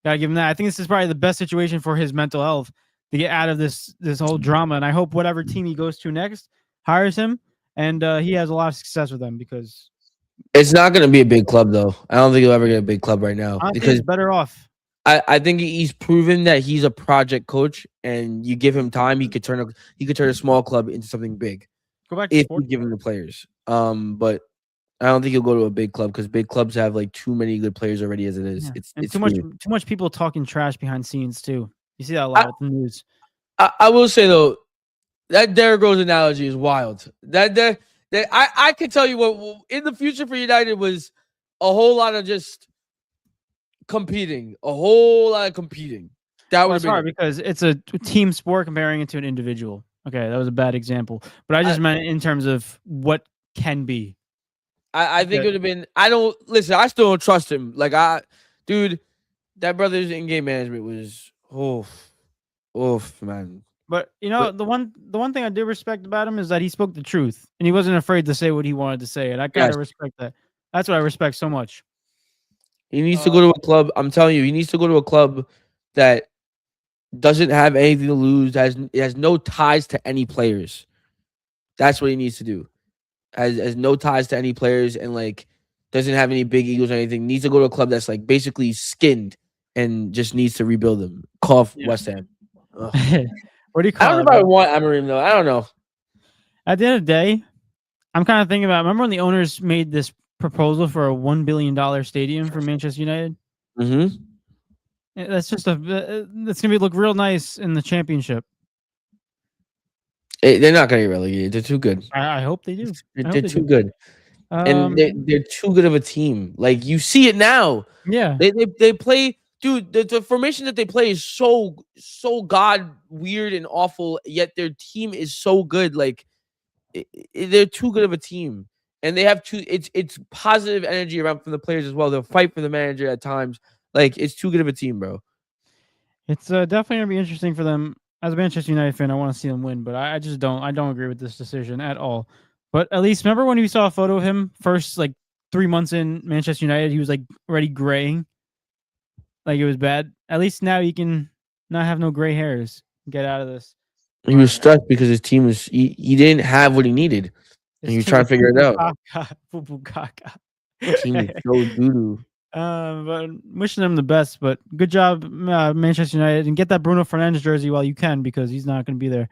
Gotta give him that. I think this is probably the best situation for his mental health to get out of this whole drama. And I hope whatever team he goes to next hires him and he has a lot of success with them because It's not going to be a big club, though. I don't think he'll ever get a big club right now honestly, because he's better off. I think he's proven that he's a project coach, and you give him time, he could turn a small club into something big Go back to if you sports. give him the players. But I don't think he'll go to a big club because big clubs have like too many good players already as it is. Yeah. It's And weird. too much people talking trash behind scenes too. You see that a lot with the news. I will say though, that Derrick Rose analogy is wild. That I can tell you what in the future for United was a whole lot of just competing, a whole lot of competing. That Well, would it's have hard been. because it's a team sport comparing it to an individual. Okay, that was a bad example, but I just meant in terms of what can be. I think Yeah. it would have been. I don't listen. I still don't trust him. Dude, that brother's in-game management was oof, man. But the one thing I do respect about him is that he spoke the truth and he wasn't afraid to say what he wanted to say, and I gotta Yes. respect that. That's what I respect so much. He needs to go to a club. I'm telling you, he needs to go to a club that doesn't have anything to lose. Has no ties to any players. That's what he needs to do. Has no ties to any players and like doesn't have any big egos or anything. Needs to go to a club that's like basically skinned and just needs to rebuild them. Cough West Ham. Ugh. What do you I call don't it? know if I bro? want Amorim though. I don't know. At the end of the day, I'm kind of thinking about. Remember when the owners made this proposal for a $1 billion stadium for Manchester United? Mm-hmm. That's just that's gonna look real nice in the championship. They're not going to get relegated. They're too good. I hope they do. They're too good. And Um, they're too good of a team. Like you see it now. yeah, They play, dude. The formation that they play is so god weird and awful. Yet their team is so good. Like they're too good of a team, and they have too. It's positive energy around from the players as well. They'll fight for the manager at times. Like it's too good of a team, bro. it's definitely gonna be interesting for them. As a Manchester United fan, I want to see them win, but I just don't. I don't agree with this decision at all. But at least remember when we saw a photo of him first, like 3 months in Manchester United, he was like already graying, like it was bad. At least now he can not have no gray hairs. Get out of this. He was stressed because his team was he didn't have what he needed, and he was trying to figure it out. Team is so doo-doo. But wishing them the best. But good job, Manchester United, and get that Bruno Fernandes jersey while you can because he's not going to be there.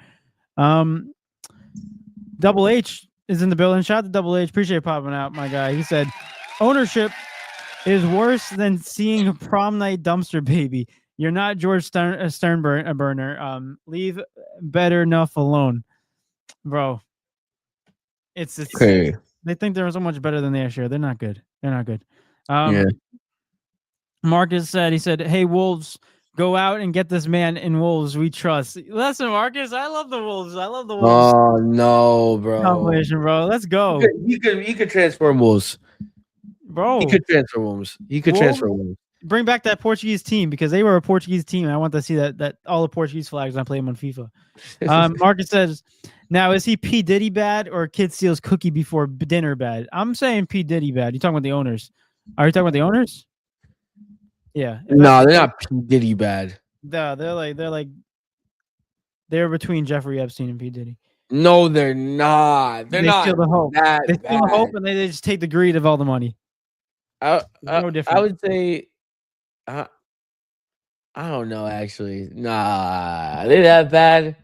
Double H is in the building. Shout out to Double H. Appreciate popping out, my guy. He said, ownership is worse than seeing a prom night dumpster baby. You're not George Sternburner. Leave better enough alone, bro. It's Okay. They think they're so much better than they actually are. They're not good. They're not good. Yeah. Marcus said, hey, Wolves, go out and get this man in Wolves. We trust. Listen, Marcus, I love the Wolves. Oh no, bro. Combination, bro. Let's go. He could transform Wolves. Bro. He could transfer Wolves. Transfer Wolves. Bring back that Portuguese team because they were a Portuguese team. And I want to see that all the Portuguese flags when I play them on FIFA. Marcus says, now is he P. Diddy bad or Kid Steals cookie before dinner bad? I'm saying P. Diddy bad. You talking about the owners? Are you talking about the owners? Yeah. No, they're not P. Diddy bad. They're between Jeffrey Epstein and P. Diddy. No, they're not. They're not. Steal the hope. They steal the hope and they just take the greed of all the money. No different. I would say, I don't know. Actually, nah, are they that bad?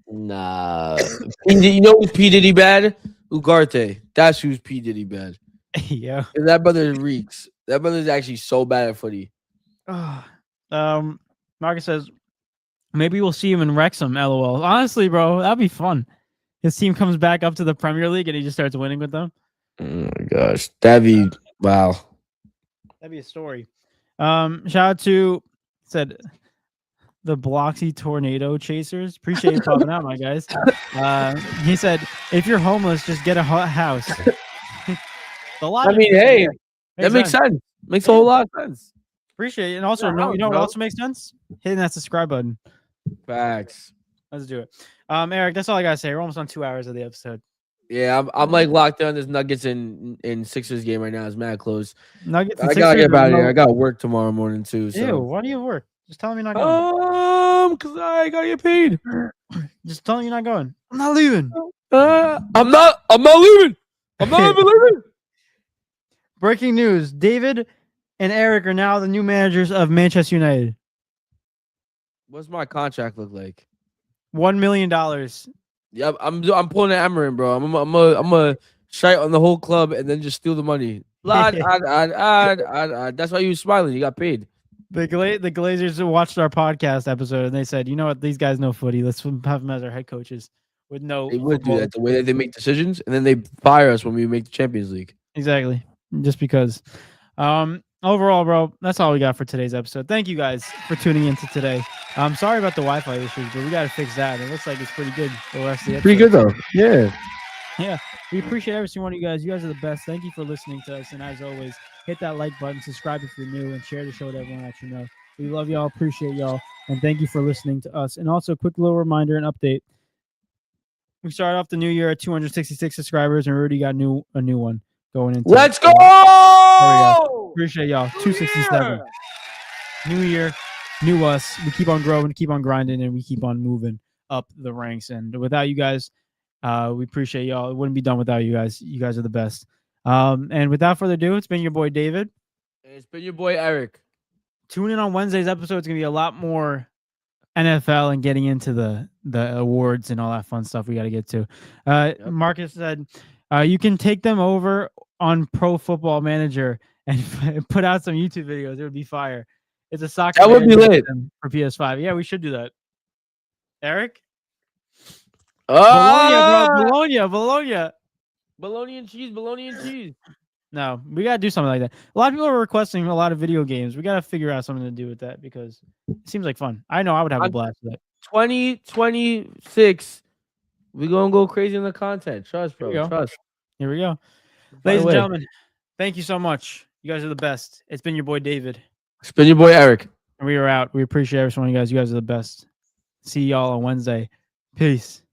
Nah. You know who's P. Diddy bad? Ugarte. That's who's P. Diddy bad. Yeah. That brother reeks. That brother's actually so bad at footy. Marcus says, maybe we'll see him in Wrexham, LOL. Honestly, bro, that'd be fun. His team comes back up to the Premier League and he just starts winning with them. Oh my gosh. That'd be wow. That'd be a story. Shout out to said the Bloxy Tornado Chasers. Appreciate you popping out, my guys. He said, if you're homeless, just get a house. I mean, hey, that makes sense. Makes a whole lot of sense. Appreciate it. And also, you know what also makes sense? Hitting that subscribe button. Facts. Let's do it. Eric, that's all I gotta say. We're almost on 2 hours of the episode. Yeah, I'm like locked down this Nuggets in Sixers game right now. It's mad close. Nuggets. I gotta get out of here. I got work tomorrow morning too. So. Ew, why do you have work? Just tell me you're not going. Cause I gotta get paid. Just tell me you're not going. I'm not leaving. I'm not leaving. I'm not even leaving. Breaking news: David and Eric are now the new managers of Manchester United. What's my contract look like? $1 million. Yep, I'm pulling an Amorim, bro. I'm a shite on the whole club and then just steal the money. That's why you was smiling. You got paid. The Glazers watched our podcast episode and they said, you know what, these guys know footy. Let's have them as our head coaches with no. They would do that the way that they make decisions, and then they fire us when we make the Champions League. Exactly, just because. Overall, bro, that's all we got for today's episode. Thank you guys for tuning into today. I'm sorry about the Wi-Fi issues, but we got to fix that. It looks like it's pretty good the rest of the episode. Pretty good though. Yeah. Yeah. We appreciate every single one of you guys. You guys are the best. Thank you for listening to us. And as always, hit that like button, subscribe if you're new, and share the show with everyone that you know. We love y'all, appreciate y'all, and thank you for listening to us. And also, quick little reminder and update. We started off the new year at 266 subscribers, and we already got a new one going into. Let's go! There we go. Appreciate y'all. 267. New year, new us. We keep on growing, keep on grinding, and we keep on moving up the ranks. And without you guys, we appreciate y'all. It wouldn't be done without you guys. You guys are the best. And without further ado, it's been your boy David. It's been your boy Eric. Tune in on Wednesday's episode. It's gonna be a lot more NFL and getting into the awards and all that fun stuff we got to get to. Marcus said you can take them over on Pro Football Manager and put out some YouTube videos. It would be fire. It's a soccer. That would be lit for PS5. Yeah, we should do that. Eric. Bologna and cheese. No, we gotta do something like that. A lot of people are requesting a lot of video games. We gotta figure out something to do with that because it seems like fun. I know I would have a blast with that. 2026, we gonna go crazy in the content. Trust, bro. Trust. Here we go. Ladies and gentlemen, thank you so much. You guys are the best. It's been your boy David. It's been your boy Eric. And we are out. We appreciate every one of you guys. You guys are the best. See y'all on Wednesday. Peace.